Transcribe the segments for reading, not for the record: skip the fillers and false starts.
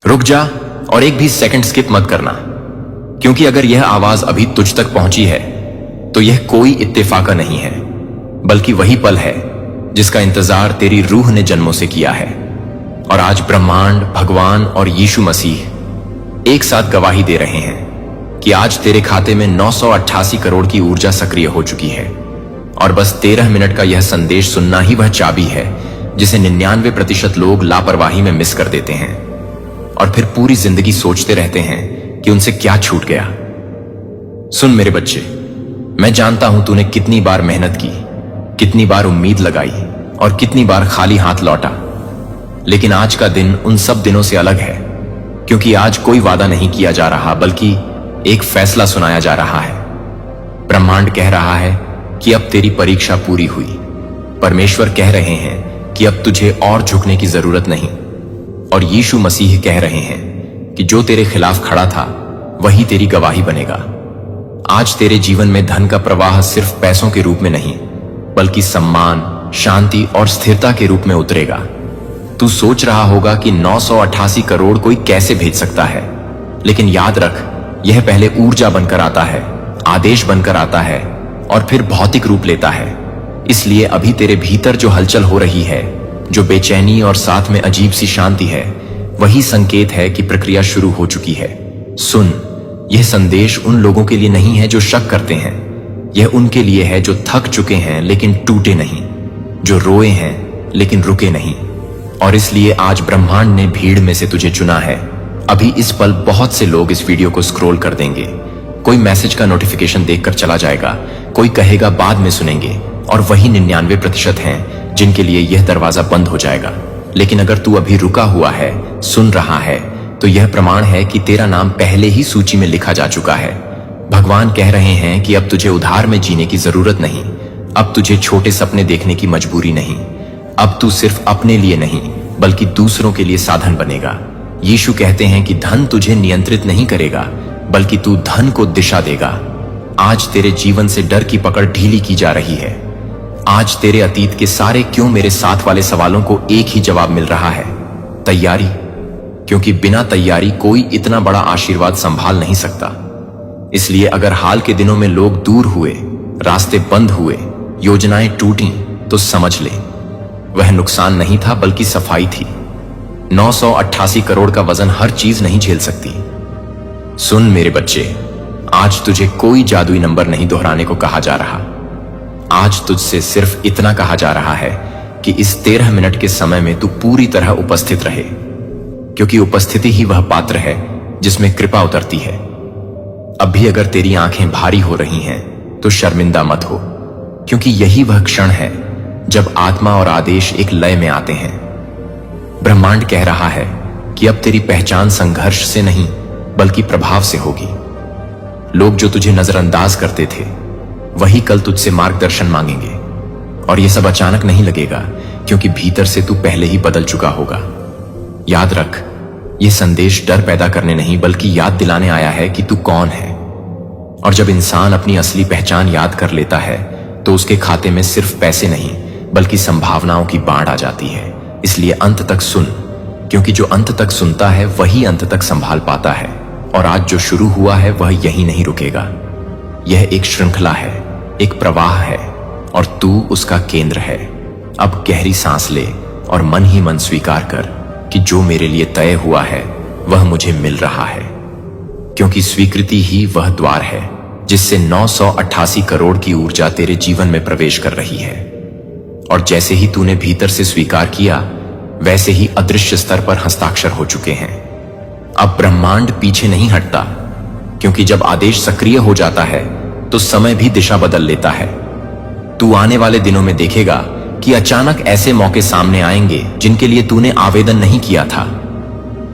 रुक जा और एक भी सेकंड स्किप मत करना, क्योंकि अगर यह आवाज अभी तुझ तक पहुंची है तो यह कोई इत्तेफाका नहीं है, बल्कि वही पल है जिसका इंतजार तेरी रूह ने जन्मों से किया है। और आज ब्रह्मांड, भगवान और यीशु मसीह एक साथ गवाही दे रहे हैं कि आज तेरे खाते में 988 करोड़ की ऊर्जा सक्रिय हो चुकी है। और बस 13 मिनट का यह संदेश सुनना ही वह चाबी है जिसे 99% लोग लापरवाही में मिस कर देते हैं और फिर पूरी जिंदगी सोचते रहते हैं कि उनसे क्या छूट गया। सुन मेरे बच्चे, मैं जानता हूं तूने कितनी बार मेहनत की, कितनी बार उम्मीद लगाई और कितनी बार खाली हाथ लौटा, लेकिन आज का दिन उन सब दिनों से अलग है, क्योंकि आज कोई वादा नहीं किया जा रहा, बल्कि एक फैसला सुनाया जा रहा है। ब्रह्मांड कह रहा है कि अब तेरी परीक्षा पूरी हुई। परमेश्वर कह रहे हैं कि अब तुझे और झुकने की जरूरत नहीं। और यीशु मसीह कह रहे हैं कि जो तेरे खिलाफ खड़ा था वही तेरी गवाही बनेगा। आज तेरे जीवन में धन का प्रवाह सिर्फ पैसों के रूप में नहीं, बल्कि सम्मान, शांति और स्थिरता के रूप में उतरेगा। तू सोच रहा होगा कि 988 करोड़ कोई कैसे भेज सकता है, लेकिन याद रख, यह पहले ऊर्जा बनकर आता है, आदेश बनकर आता है और फिर भौतिक रूप लेता है। इसलिए अभी तेरे भीतर जो हलचल हो रही है, जो बेचैनी और साथ में अजीब सी शांति है, वही संकेत है कि प्रक्रिया शुरू हो चुकी है। सुन, यह संदेश उन लोगों के लिए नहीं है जो शक करते हैं, यह उनके लिए है जो थक चुके हैं लेकिन टूटे नहीं, जो रोए हैं लेकिन रुके नहीं। और इसलिए आज ब्रह्मांड ने भीड़ में से तुझे चुना है। अभी इस पल बहुत से लोग इस वीडियो को स्क्रॉल कर देंगे, कोई मैसेज का नोटिफिकेशन देखकर चला जाएगा, कोई कहेगा बाद में सुनेंगे, और वही 99% हैं जिनके लिए यह दरवाजा बंद हो जाएगा। लेकिन अगर तू अभी रुका हुआ है, सुन रहा है, तो यह प्रमाण है कि तेरा नाम पहले ही सूची में लिखा जा चुका है। भगवान कह रहे हैं कि अब तुझे उधार में जीने की जरूरत नहीं, अब तुझे छोटे सपने देखने की मजबूरी नहीं, अब तू सिर्फ अपने लिए नहीं बल्कि दूसरों के लिए साधन बनेगा। यीशु कहते हैं कि धन तुझे नियंत्रित नहीं करेगा, बल्कि तू धन को दिशा देगा। आज तेरे जीवन से डर की पकड़ ढीली की जा रही है। आज तेरे अतीत के सारे क्यों मेरे साथ वाले सवालों को एक ही जवाब मिल रहा है, तैयारी। क्योंकि बिना तैयारी कोई इतना बड़ा आशीर्वाद संभाल नहीं सकता। इसलिए अगर हाल के दिनों में लोग दूर हुए, रास्ते बंद हुए, योजनाएं टूटी, तो समझ ले वह नुकसान नहीं था बल्कि सफाई थी। 988 करोड़ का वजन हर चीज नहीं झेल सकती। सुन मेरे बच्चे, आज तुझे कोई जादुई नंबर नहीं दोहराने को कहा जा रहा। आज तुझसे सिर्फ इतना कहा जा रहा है कि इस 13 मिनट के समय में तू पूरी तरह उपस्थित रहे, क्योंकि उपस्थिति ही वह पात्र है जिसमें कृपा उतरती है। अब भी अगर तेरी आंखें भारी हो रही हैं तो शर्मिंदा मत हो, क्योंकि यही वह क्षण है जब आत्मा और आदेश एक लय में आते हैं। ब्रह्मांड कह रहा है कि अब तेरी पहचान संघर्ष से नहीं बल्कि प्रभाव से होगी। लोग जो तुझे नजरअंदाज करते थे वही कल तुझसे मार्गदर्शन मांगेंगे। और यह सब अचानक नहीं लगेगा, क्योंकि भीतर से तू पहले ही बदल चुका होगा। याद रख, यह संदेश डर पैदा करने नहीं बल्कि याद दिलाने आया है कि तू कौन है। और जब इंसान अपनी असली पहचान याद कर लेता है तो उसके खाते में सिर्फ पैसे नहीं बल्कि संभावनाओं की बाढ़ आ जाती है। इसलिए अंत तक सुन, क्योंकि जो अंत तक सुनता है वही अंत तक संभाल पाता है। और आज जो शुरू हुआ है वह यही नहीं रुकेगा। यह एक श्रृंखला है, एक प्रवाह है, और तू उसका केंद्र है। अब गहरी सांस ले और मन ही मन स्वीकार कर कि जो मेरे लिए तय हुआ है वह मुझे मिल रहा है, क्योंकि स्वीकृति ही वह द्वार है जिससे 988 करोड़ की ऊर्जा तेरे जीवन में प्रवेश कर रही है। और जैसे ही तूने भीतर से स्वीकार किया, वैसे ही अदृश्य स्तर पर हस्ताक्षर हो चुके हैं। अब ब्रह्मांड पीछे नहीं हटता, क्योंकि जब आदेश सक्रिय हो जाता है तो समय भी दिशा बदल लेता है। तू आने वाले दिनों में देखेगा कि अचानक ऐसे मौके सामने आएंगे जिनके लिए तूने आवेदन नहीं किया था।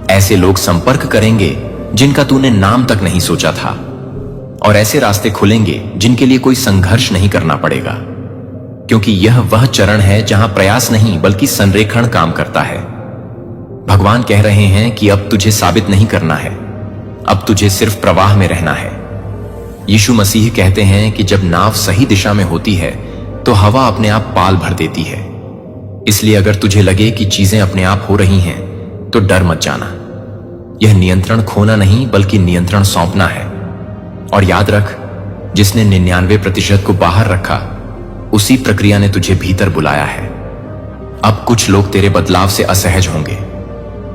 ऐसे लोग संपर्क करेंगे जिनका तूने नाम तक नहीं सोचा था, और ऐसे रास्ते खुलेंगे जिनके लिए कोई संघर्ष नहीं करना पड़ेगा, क्योंकि यह वह चरण है जहां प्रयास नहीं बल्कि संरेखण काम करता है। भगवान कह रहे हैं कि अब तुझे साबित नहीं करना है, अब तुझे सिर्फ प्रवाह में रहना है। यीशु मसीह कहते हैं कि जब नाव सही दिशा में होती है तो हवा अपने आप पाल भर देती है। इसलिए अगर तुझे लगे कि चीजें अपने आप हो रही हैं तो डर मत जाना, यह नियंत्रण खोना नहीं बल्कि नियंत्रण सौंपना है। और याद रख, जिसने 99% को बाहर रखा, उसी प्रक्रिया ने तुझे भीतर बुलाया है। अब कुछ लोग तेरे बदलाव से असहज होंगे,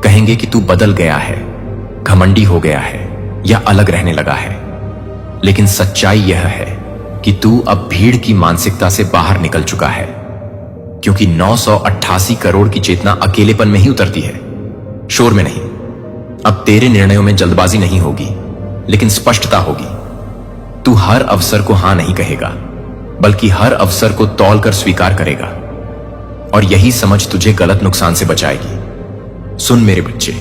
कहेंगे कि तू बदल गया है, घमंडी हो गया है या अलग रहने लगा है। लेकिन सच्चाई यह है कि तू अब भीड़ की मानसिकता से बाहर निकल चुका है, क्योंकि 988 करोड़ की चेतना अकेलेपन में ही उतरती है, शोर में नहीं। अब तेरे निर्णयों में जल्दबाजी नहीं होगी, लेकिन स्पष्टता होगी। तू हर अवसर को हां नहीं कहेगा, बल्कि हर अवसर को तौलकर स्वीकार करेगा। और यही समझ तुझे गलत नुकसान से बचाएगी। सुन मेरे बच्चे,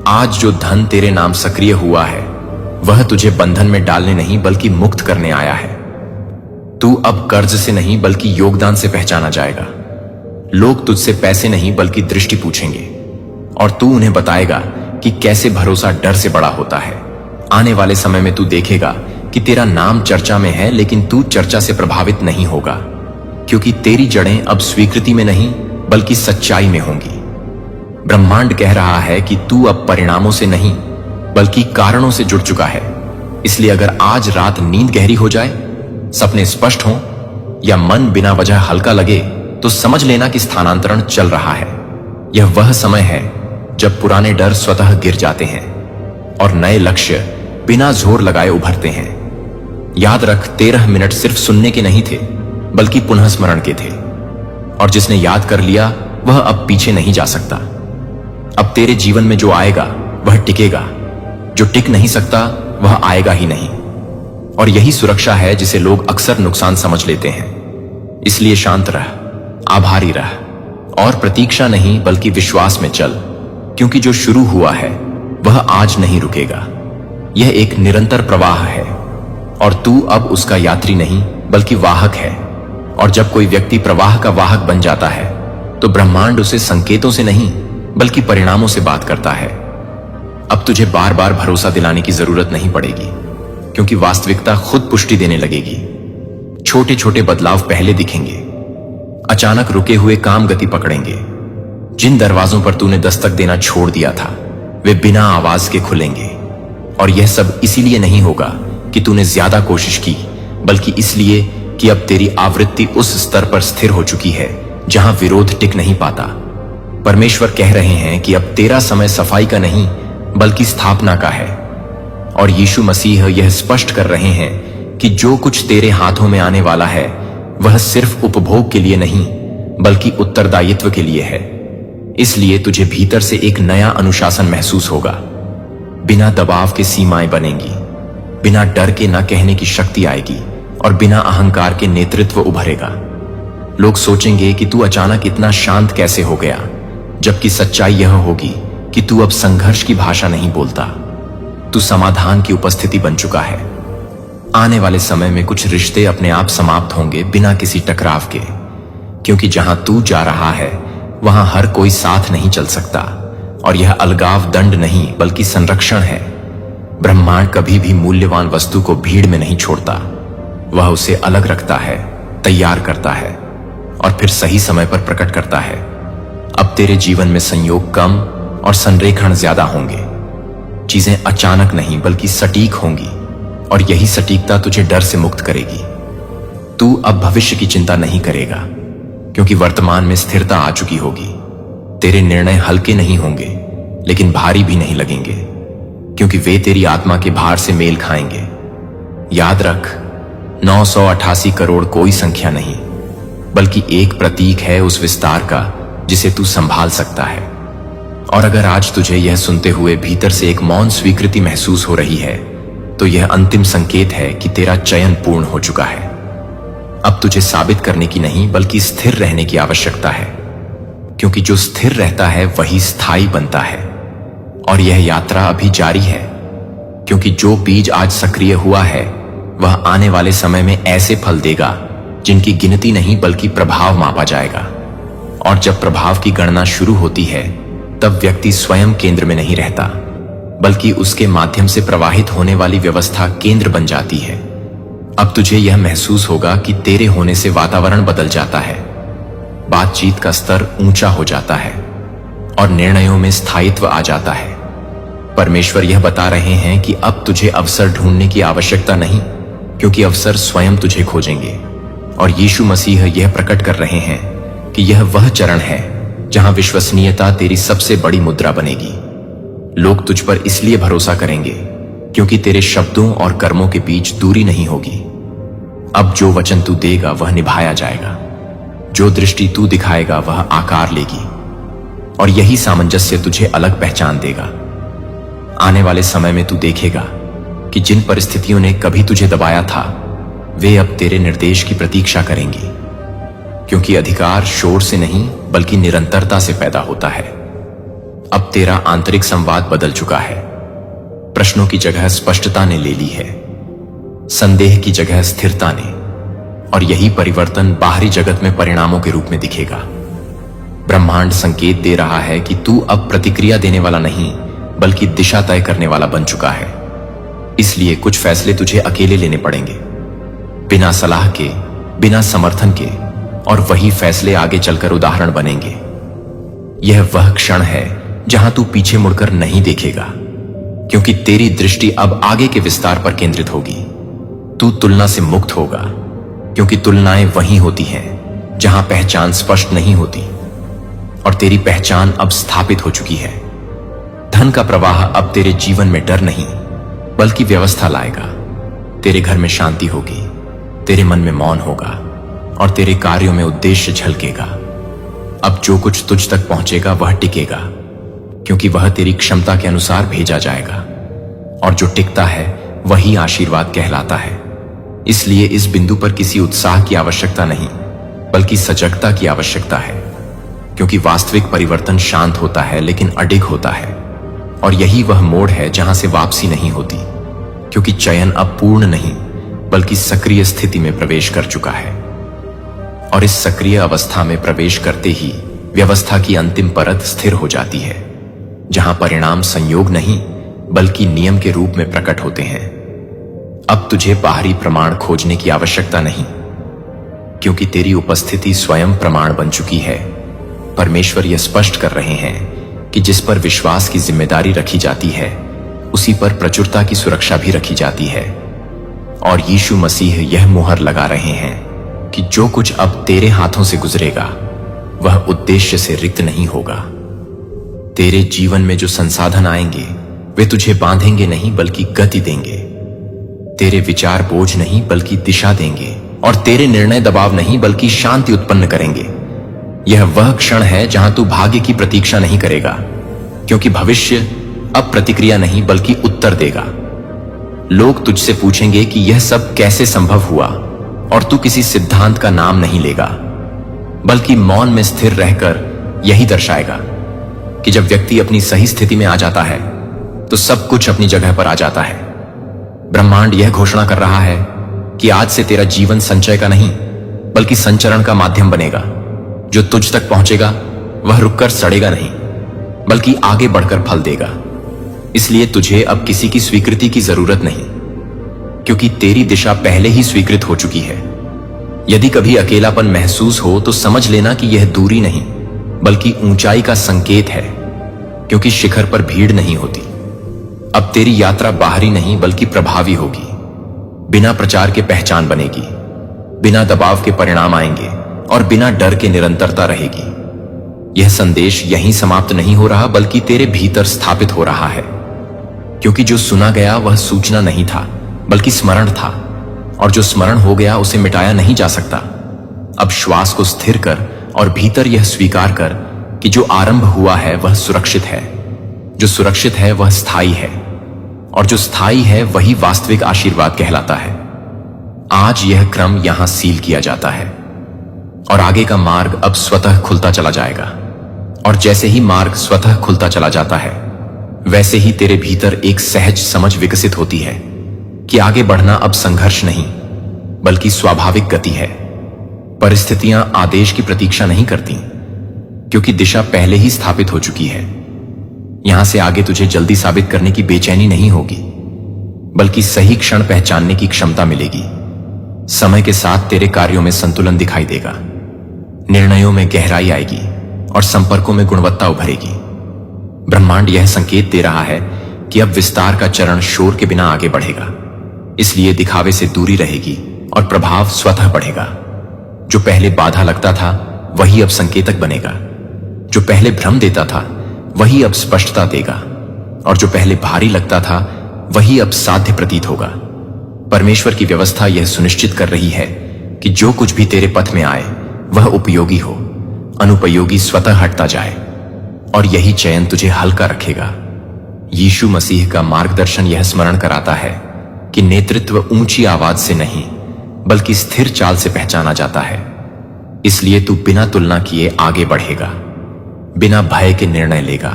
आज जो धन तेरे नाम सक्रिय हुआ है, वह तुझे बंधन में डालने नहीं बल्कि मुक्त करने आया है। तू अब कर्ज से नहीं बल्कि योगदान से पहचाना जाएगा। लोग तुझसे पैसे नहीं बल्कि दृष्टि पूछेंगे, और तू उन्हें बताएगा कि कैसे भरोसा डर से बड़ा होता है। आने वाले समय में तू देखेगा कि तेरा नाम चर्चा में है, लेकिन तू चर्चा से प्रभावित नहीं होगा, क्योंकि तेरी जड़ें अब स्वीकृति में नहीं बल्कि सच्चाई में होंगी। ब्रह्मांड कह रहा है कि तू अब परिणामों से नहीं बल्कि कारणों से जुड़ चुका है। इसलिए अगर आज रात नींद गहरी हो जाए, सपने स्पष्ट हों या मन बिना वजह हल्का लगे, तो समझ लेना कि स्थानांतरण चल रहा है। यह वह समय है जब पुराने डर स्वतः गिर जाते हैं और नए लक्ष्य बिना जोर लगाए उभरते हैं। याद रख, 13 मिनट सिर्फ सुनने के नहीं थे बल्कि पुनः स्मरण के थे, और जिसने याद कर लिया वह अब पीछे नहीं जा सकता। अब तेरे जीवन में जो आएगा वह टिकेगा, जो टिक नहीं सकता वह आएगा ही नहीं। और यही सुरक्षा है जिसे लोग अक्सर नुकसान समझ लेते हैं। इसलिए शांत रह, आभारी रह, और प्रतीक्षा नहीं बल्कि विश्वास में चल, क्योंकि जो शुरू हुआ है वह आज नहीं रुकेगा। यह एक निरंतर प्रवाह है, और तू अब उसका यात्री नहीं बल्कि वाहक है। और जब कोई व्यक्ति प्रवाह का वाहक बन जाता है, तो ब्रह्मांड उसे संकेतों से नहीं बल्कि परिणामों से बात करता है। अब तुझे बार बार भरोसा दिलाने की जरूरत नहीं पड़ेगी, क्योंकि वास्तविकता खुद पुष्टि देने लगेगी। छोटे छोटे बदलाव पहले दिखेंगे, अचानक रुके हुए काम गति पकड़ेंगे। जिन दरवाजों पर तूने दस्तक देना छोड़ दिया था, वे बिना आवाज के खुलेंगे। और यह सब इसीलिए नहीं होगा कि तूने ज्यादा कोशिश की, बल्कि इसलिए कि अब तेरी आवृत्ति उस स्तर पर स्थिर हो चुकी है जहां विरोध टिक नहीं पाता। परमेश्वर कह रहे हैं कि अब तेरा समय सफाई का नहीं बल्कि स्थापना का है। और यीशु मसीह यह स्पष्ट कर रहे हैं कि जो कुछ तेरे हाथों में आने वाला है, वह सिर्फ उपभोग के लिए नहीं बल्कि उत्तरदायित्व के लिए है। इसलिए तुझे भीतर से एक नया अनुशासन महसूस होगा। बिना दबाव के सीमाएं बनेंगी, बिना डर के ना कहने की शक्ति आएगी, और बिना अहंकार के नेतृत्व उभरेगा। लोग सोचेंगे कि तू अचानक इतना शांत कैसे हो गया, जबकि सच्चाई यह होगी कि तू अब संघर्ष की भाषा नहीं बोलता, तू समाधान की उपस्थिति बन चुका है। आने वाले समय में कुछ रिश्ते अपने आप समाप्त होंगे बिना किसी टकराव के, क्योंकि जहां तू जा रहा है वहां हर कोई साथ नहीं चल सकता। और यह अलगाव दंड नहीं बल्कि संरक्षण है। ब्रह्मांड कभी भी मूल्यवान वस्तु को भीड़ में नहीं छोड़ता, वह उसे अलग रखता है, तैयार करता है और फिर सही समय पर प्रकट करता है। अब तेरे जीवन में संयोग कम और संरेखण ज्यादा होंगे। चीजें अचानक नहीं बल्कि सटीक होंगी, और यही सटीकता तुझे डर से मुक्त करेगी। तू अब भविष्य की चिंता नहीं करेगा, क्योंकि वर्तमान में स्थिरता आ चुकी होगी। तेरे निर्णय हल्के नहीं होंगे, लेकिन भारी भी नहीं लगेंगे, क्योंकि वे तेरी आत्मा के भार से मेल खाएंगे। याद रख, 988 करोड़ कोई संख्या नहीं, बल्कि एक प्रतीक है उस विस्तार का जिसे तू संभाल सकता है। और अगर आज तुझे यह सुनते हुए भीतर से एक मौन स्वीकृति महसूस हो रही है, तो यह अंतिम संकेत है कि तेरा चयन पूर्ण हो चुका है। अब तुझे साबित करने की नहीं बल्कि स्थिर रहने की आवश्यकता है, क्योंकि जो स्थिर रहता है वही स्थायी बनता है। और यह यात्रा अभी जारी है, क्योंकि जो बीज आज सक्रिय हुआ है वह आने वाले समय में ऐसे फल देगा जिनकी गिनती नहीं बल्कि प्रभाव मापा जाएगा। और जब प्रभाव की गणना शुरू होती है, तब व्यक्ति स्वयं केंद्र में नहीं रहता, बल्कि उसके माध्यम से प्रवाहित होने वाली व्यवस्था केंद्र बन जाती है। अब तुझे यह महसूस होगा कि तेरे होने से वातावरण बदल जाता है, बातचीत का स्तर ऊंचा हो जाता है और निर्णयों में स्थायित्व आ जाता है। परमेश्वर यह बता रहे हैं कि अब तुझे अवसर ढूंढने की आवश्यकता नहीं, क्योंकि अवसर स्वयं तुझे खोजेंगे। और यीशु मसीह यह प्रकट कर रहे हैं कि यह वह चरण है जहां विश्वसनीयता तेरी सबसे बड़ी मुद्रा बनेगी। लोग तुझ पर इसलिए भरोसा करेंगे क्योंकि तेरे शब्दों और कर्मों के बीच दूरी नहीं होगी। अब जो वचन तू देगा वह निभाया जाएगा, जो दृष्टि तू दिखाएगा वह आकार लेगी, और यही सामंजस्य तुझे अलग पहचान देगा। आने वाले समय में तू देखेगा कि जिन परिस्थितियों ने कभी तुझे दबाया था वे अब तेरे निर्देश की प्रतीक्षा करेंगी, क्योंकि अधिकार शोर से नहीं बल्कि निरंतरता से पैदा होता है। अब तेरा आंतरिक संवाद बदल चुका है। प्रश्नों की जगह स्पष्टता ने ले ली है, संदेह की जगह स्थिरता ने, और यही परिवर्तन बाहरी जगत में परिणामों के रूप में दिखेगा। ब्रह्मांड संकेत दे रहा है कि तू अब प्रतिक्रिया देने वाला नहीं बल्कि दिशा तय करने वाला बन चुका है। इसलिए कुछ फैसले तुझे अकेले लेने पड़ेंगे, बिना सलाह के, बिना समर्थन के, और वही फैसले आगे चलकर उदाहरण बनेंगे। यह वह क्षण है जहां तू पीछे मुड़कर नहीं देखेगा, क्योंकि तेरी दृष्टि अब आगे के विस्तार पर केंद्रित होगी। तू तुलना से मुक्त होगा, क्योंकि तुलनाएं वहीं होती हैं जहां पहचान स्पष्ट नहीं होती, और तेरी पहचान अब स्थापित हो चुकी है। धन का प्रवाह अब तेरे जीवन में डर नहीं बल्कि व्यवस्था लाएगा। तेरे घर में शांति होगी, तेरे मन में मौन होगा, और तेरे कार्यों में उद्देश्य झलकेगा। अब जो कुछ तुझ तक पहुंचेगा वह टिकेगा, क्योंकि वह तेरी क्षमता के अनुसार भेजा जाएगा, और जो टिकता है वही आशीर्वाद कहलाता है। इसलिए इस बिंदु पर किसी उत्साह की आवश्यकता नहीं बल्कि सजगता की आवश्यकता है, क्योंकि वास्तविक परिवर्तन शांत होता है लेकिन अडिग होता है, और यही वह मोड़ है जहां से वापसी नहीं होती, क्योंकि चयन अब पूर्ण नहीं बल्कि सक्रिय स्थिति में प्रवेश कर चुका है। और इस सक्रिय अवस्था में प्रवेश करते ही व्यवस्था की अंतिम परत स्थिर हो जाती है, जहां परिणाम संयोग नहीं बल्कि नियम के रूप में प्रकट होते हैं। अब तुझे बाहरी प्रमाण खोजने की आवश्यकता नहीं, क्योंकि तेरी उपस्थिति स्वयं प्रमाण बन चुकी है। परमेश्वर यह स्पष्ट कर रहे हैं कि जिस पर विश्वास की जिम्मेदारी रखी जाती है उसी पर प्रचुरता की सुरक्षा भी रखी जाती है। और यीशु मसीह यह मुहर लगा रहे हैं कि जो कुछ अब तेरे हाथों से गुजरेगा वह उद्देश्य से रिक्त नहीं होगा। तेरे जीवन में जो संसाधन आएंगे वे तुझे बांधेंगे नहीं बल्कि गति देंगे। तेरे विचार बोझ नहीं बल्कि दिशा देंगे, और तेरे निर्णय दबाव नहीं बल्कि शांति उत्पन्न करेंगे। यह वह क्षण है जहां तू भाग्य की प्रतीक्षा नहीं करेगा, क्योंकि भविष्य अब प्रतिक्रिया नहीं बल्कि उत्तर देगा। लोग तुझसे पूछेंगे कि यह सब कैसे संभव हुआ, और तू किसी सिद्धांत का नाम नहीं लेगा बल्कि मौन में स्थिर रहकर यही दर्शाएगा कि जब व्यक्ति अपनी सही स्थिति में आ जाता है तो सब कुछ अपनी जगह पर आ जाता है। ब्रह्मांड यह घोषणा कर रहा है कि आज से तेरा जीवन संचय का नहीं बल्कि संचरण का माध्यम बनेगा। जो तुझ तक पहुंचेगा वह रुककर सड़ेगा नहीं बल्कि आगे बढ़कर फल देगा। इसलिए तुझे अब किसी की स्वीकृति की जरूरत नहीं, क्योंकि तेरी दिशा पहले ही स्वीकृत हो चुकी है। यदि कभी अकेलापन महसूस हो तो समझ लेना कि यह दूरी नहीं बल्कि ऊंचाई का संकेत है, क्योंकि शिखर पर भीड़ नहीं होती। अब तेरी यात्रा बाहरी नहीं बल्कि प्रभावी होगी। बिना प्रचार के पहचान बनेगी, बिना दबाव के परिणाम आएंगे, और बिना डर के निरंतरता रहेगी। यह संदेश यहीं समाप्त नहीं हो रहा बल्कि तेरे भीतर स्थापित हो रहा है, क्योंकि जो सुना गया वह सूचना नहीं था बल्कि स्मरण था, और जो स्मरण हो गया उसे मिटाया नहीं जा सकता। अब श्वास को स्थिर कर और भीतर यह स्वीकार कर कि जो आरंभ हुआ है वह सुरक्षित है, जो सुरक्षित है वह स्थायी है, और जो स्थायी है वही वास्तविक आशीर्वाद कहलाता है। आज यह क्रम यहां सील किया जाता है, और आगे का मार्ग अब स्वतः खुलता चला जाएगा। और जैसे ही मार्ग स्वतः खुलता चला जाता है वैसे ही तेरे भीतर एक सहज समझ विकसित होती है कि आगे बढ़ना अब संघर्ष नहीं बल्कि स्वाभाविक गति है। परिस्थितियां आदेश की प्रतीक्षा नहीं करती, क्योंकि दिशा पहले ही स्थापित हो चुकी है। यहां से आगे तुझे जल्दी साबित करने की बेचैनी नहीं होगी, बल्कि सही क्षण पहचानने की क्षमता मिलेगी। समय के साथ तेरे कार्यों में संतुलन दिखाई देगा, निर्णयों में गहराई आएगी, और संपर्कों में गुणवत्ता उभरेगी। ब्रह्मांड यह संकेत दे रहा है कि अब विस्तार का चरण शोर के बिना आगे बढ़ेगा, इसलिए दिखावे से दूरी रहेगी और प्रभाव स्वतः बढ़ेगा। जो पहले बाधा लगता था वही अब संकेतक बनेगा, जो पहले भ्रम देता था वही अब स्पष्टता देगा, और जो पहले भारी लगता था वही अब साध्य प्रतीत होगा। परमेश्वर की व्यवस्था यह सुनिश्चित कर रही है कि जो कुछ भी तेरे पथ में आए वह उपयोगी हो, अनुपयोगी स्वतः हटता जाए, और यही चयन तुझे हल्का रखेगा। यीशु मसीह का मार्गदर्शन यह स्मरण कराता है कि नेतृत्व ऊंची आवाज से नहीं बल्कि स्थिर चाल से पहचाना जाता है। इसलिए तू बिना तुलना किए आगे बढ़ेगा, बिना भय के निर्णय लेगा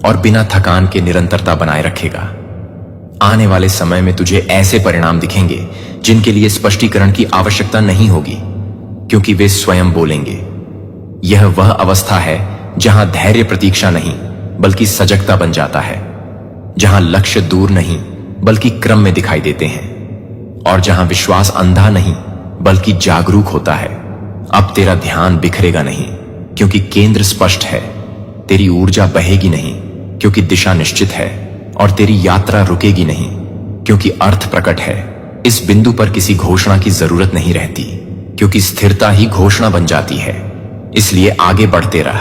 और बिना थकान के निरंतरता बनाए रखेगा। आने वाले समय में तुझे ऐसे परिणाम दिखेंगे जिनके लिए स्पष्टीकरण की आवश्यकता नहीं होगी, क्योंकि वे स्वयं बोलेंगे। यह वह अवस्था है जहां धैर्य प्रतीक्षा नहीं बल्कि सजगता बन जाता है, जहां लक्ष्य दूर नहीं बल्कि क्रम में दिखाई देते हैं, और जहां विश्वास अंधा नहीं बल्कि जागरूक होता है। अब तेरा ध्यान बिखरेगा नहीं, क्योंकि केंद्र स्पष्ट है। तेरी ऊर्जा बहेगी नहीं, क्योंकि दिशा निश्चित है, और तेरी यात्रा रुकेगी नहीं, क्योंकि अर्थ प्रकट है। इस बिंदु पर किसी घोषणा की जरूरत नहीं रहती, क्योंकि स्थिरता ही घोषणा बन जाती है। इसलिए आगे बढ़ते रह,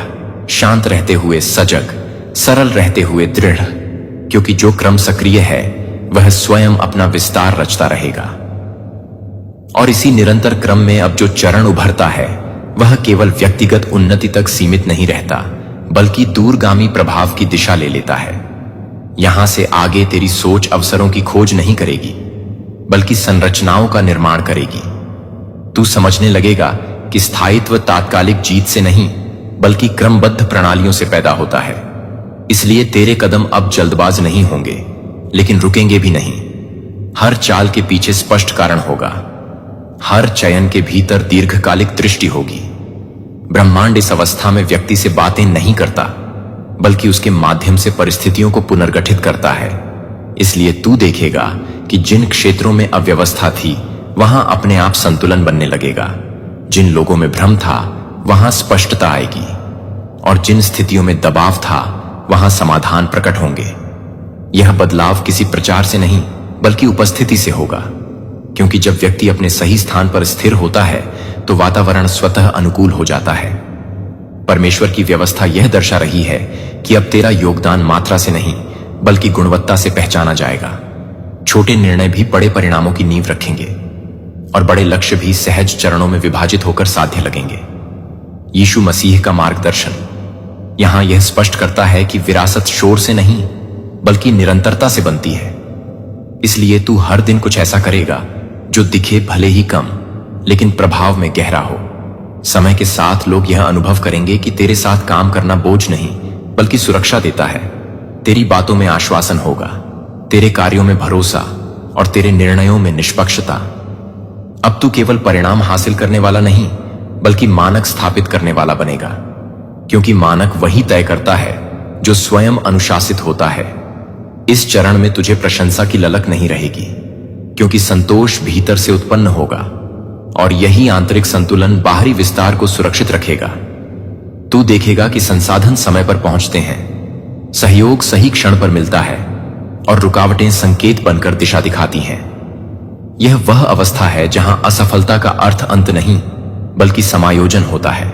शांत रहते हुए सजग, सरल रहते हुए दृढ़, क्योंकि जो क्रम सक्रिय है वह स्वयं अपना विस्तार रचता रहेगा। और इसी निरंतर क्रम में अब जो चरण उभरता है वह केवल व्यक्तिगत उन्नति तक सीमित नहीं रहता, बल्कि दूरगामी प्रभाव की दिशा ले लेता है। यहां से आगे तेरी सोच अवसरों की खोज नहीं करेगी, बल्कि संरचनाओं का निर्माण करेगी। तू समझने लगेगा कि स्थायित्व तात्कालिक जीत से नहीं बल्कि क्रमबद्ध प्रणालियों से पैदा होता है। इसलिए तेरे कदम अब जल्दबाज नहीं होंगे, लेकिन रुकेंगे भी नहीं। हर चाल के पीछे स्पष्ट कारण होगा, हर चयन के भीतर दीर्घकालिक दृष्टि होगी। ब्रह्मांड इस अवस्था में व्यक्ति से बातें नहीं करता, बल्कि उसके माध्यम से परिस्थितियों को पुनर्गठित करता है। इसलिए तू देखेगा कि जिन क्षेत्रों में अव्यवस्था थी वहां अपने आप संतुलन बनने लगेगा, जिन लोगों में भ्रम था वहां स्पष्टता आएगी, और जिन स्थितियों में दबाव था वहां समाधान प्रकट होंगे। यह बदलाव किसी प्रचार से नहीं बल्कि उपस्थिति से होगा, क्योंकि जब व्यक्ति अपने सही स्थान पर स्थिर होता है तो वातावरण स्वतः अनुकूल हो जाता है। परमेश्वर की व्यवस्था यह दर्शा रही है कि अब तेरा योगदान मात्रा से नहीं बल्कि गुणवत्ता से पहचाना जाएगा। छोटे निर्णय भी बड़े परिणामों की नींव रखेंगे, और बड़े लक्ष्य भी सहज चरणों में विभाजित होकर साध्य लगेंगे। यीशु मसीह का मार्गदर्शन यहां यह स्पष्ट करता है कि विरासत शोर से नहीं बल्कि निरंतरता से बनती है। इसलिए तू हर दिन कुछ ऐसा करेगा जो दिखे भले ही कम, लेकिन प्रभाव में गहरा हो। समय के साथ लोग यह अनुभव करेंगे कि तेरे साथ काम करना बोझ नहीं बल्कि सुरक्षा देता है। तेरी बातों में आश्वासन होगा, तेरे कार्यों में भरोसा और तेरे निर्णयों में निष्पक्षता। अब तू केवल परिणाम हासिल करने वाला नहीं बल्कि मानक स्थापित करने वाला बनेगा, क्योंकि मानक वही तय करता है जो स्वयं अनुशासित होता है। इस चरण में तुझे प्रशंसा की ललक नहीं रहेगी, क्योंकि संतोष भीतर से उत्पन्न होगा, और यही आंतरिक संतुलन बाहरी विस्तार को सुरक्षित रखेगा। तू देखेगा कि संसाधन समय पर पहुंचते हैं, सहयोग सही क्षण पर मिलता है, और रुकावटें संकेत बनकर दिशा दिखाती हैं। यह वह अवस्था है जहां असफलता का अर्थ अंत नहीं बल्कि समायोजन होता है,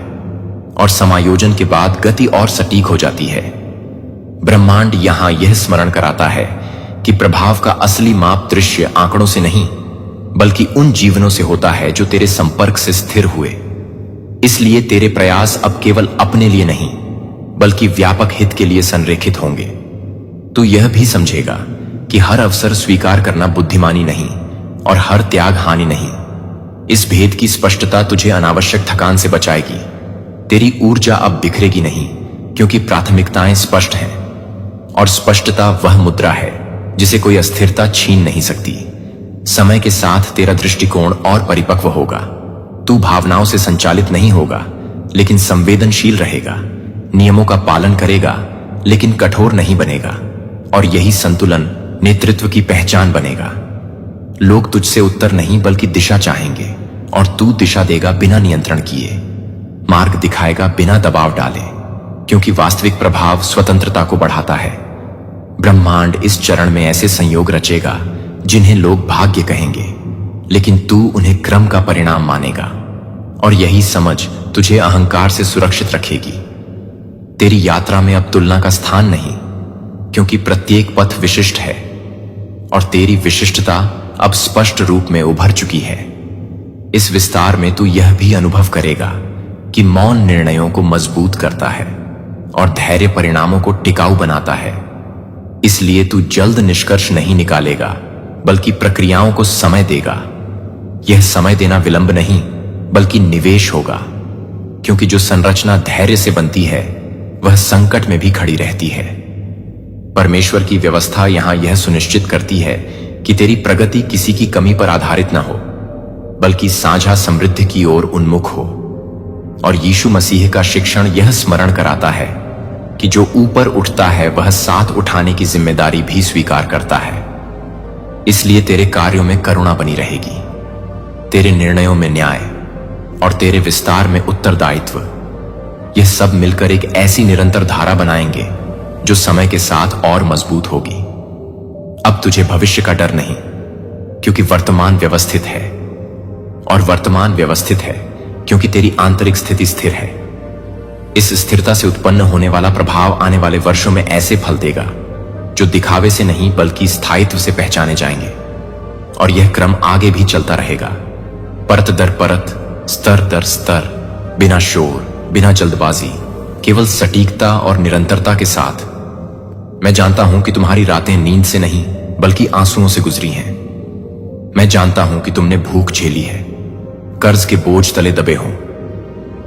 और समायोजन के बाद गति और सटीक हो जाती है। ब्रह्मांड यहां यह स्मरण कराता है कि प्रभाव का असली माप दृश्य आंकड़ों से नहीं बल्कि उन जीवनों से होता है जो तेरे संपर्क से स्थिर हुए। इसलिए तेरे प्रयास अब केवल अपने लिए नहीं बल्कि व्यापक हित के लिए संरेखित होंगे। तू यह भी समझेगा कि हर अवसर स्वीकार करना बुद्धिमानी नहीं और हर त्याग हानि नहीं। इस भेद की स्पष्टता तुझे अनावश्यक थकान से बचाएगी। तेरी ऊर्जा अब बिखरेगी नहीं, क्योंकि प्राथमिकताएं स्पष्ट हैं, और स्पष्टता वह मुद्रा है जिसे कोई अस्थिरता छीन नहीं सकती। समय के साथ तेरा दृष्टिकोण और परिपक्व होगा। तू भावनाओं से संचालित नहीं होगा, लेकिन संवेदनशील रहेगा। नियमों का पालन करेगा, लेकिन कठोर नहीं बनेगा, और यही संतुलन नेतृत्व की पहचान बनेगा। लोग तुझसे उत्तर नहीं बल्कि दिशा चाहेंगे, और तू दिशा देगा बिना नियंत्रण किए, मार्ग दिखाएगा बिना दबाव डाले, क्योंकि वास्तविक प्रभाव स्वतंत्रता को बढ़ाता है। ब्रह्मांड इस चरण में ऐसे संयोग रचेगा जिन्हें लोग भाग्य कहेंगे, लेकिन तू उन्हें क्रम का परिणाम मानेगा, और यही समझ तुझे अहंकार से सुरक्षित रखेगी। तेरी यात्रा में अब तुलना का स्थान नहीं, क्योंकि प्रत्येक पथ विशिष्ट है और तेरी विशिष्टता अब स्पष्ट रूप में उभर चुकी है। इस विस्तार में तू यह भी अनुभव करेगा कि मौन निर्णयों को मजबूत करता है और धैर्य परिणामों को टिकाऊ बनाता है। इसलिए तू जल्द निष्कर्ष नहीं निकालेगा, बल्कि प्रक्रियाओं को समय देगा। यह समय देना विलंब नहीं, बल्कि निवेश होगा, क्योंकि जो संरचना धैर्य से बनती है वह संकट में भी खड़ी रहती है। परमेश्वर की व्यवस्था यहां यह सुनिश्चित करती है कि तेरी प्रगति किसी की कमी पर आधारित न हो, बल्कि साझा समृद्धि की ओर उन्मुख हो। और यीशु मसीह का शिक्षण यह स्मरण कराता है कि जो ऊपर उठता है वह साथ उठाने की जिम्मेदारी भी स्वीकार करता है। इसलिए तेरे कार्यों में करुणा बनी रहेगी, तेरे निर्णयों में न्याय और तेरे विस्तार में उत्तरदायित्व। यह सब मिलकर एक ऐसी निरंतर धारा बनाएंगे जो समय के साथ और मजबूत होगी। अब तुझे भविष्य का डर नहीं, क्योंकि वर्तमान व्यवस्थित है, और वर्तमान व्यवस्थित है क्योंकि तेरी आंतरिक स्थिति स्थिर है। इस स्थिरता से उत्पन्न होने वाला प्रभाव आने वाले वर्षों में ऐसे फल देगा जो दिखावे से नहीं बल्कि स्थायित्व से पहचाने जाएंगे। और यह क्रम आगे भी चलता रहेगा, परत दर परत, स्तर दर स्तर, बिना शोर, बिना जल्दबाजी, केवल सटीकता और निरंतरता के साथ। मैं जानता हूं कि तुम्हारी रातें नींद से नहीं बल्कि आंसुओं से गुजरी हैं। मैं जानता हूं कि तुमने भूख झेली है, कर्ज के बोझ तले दबे हो,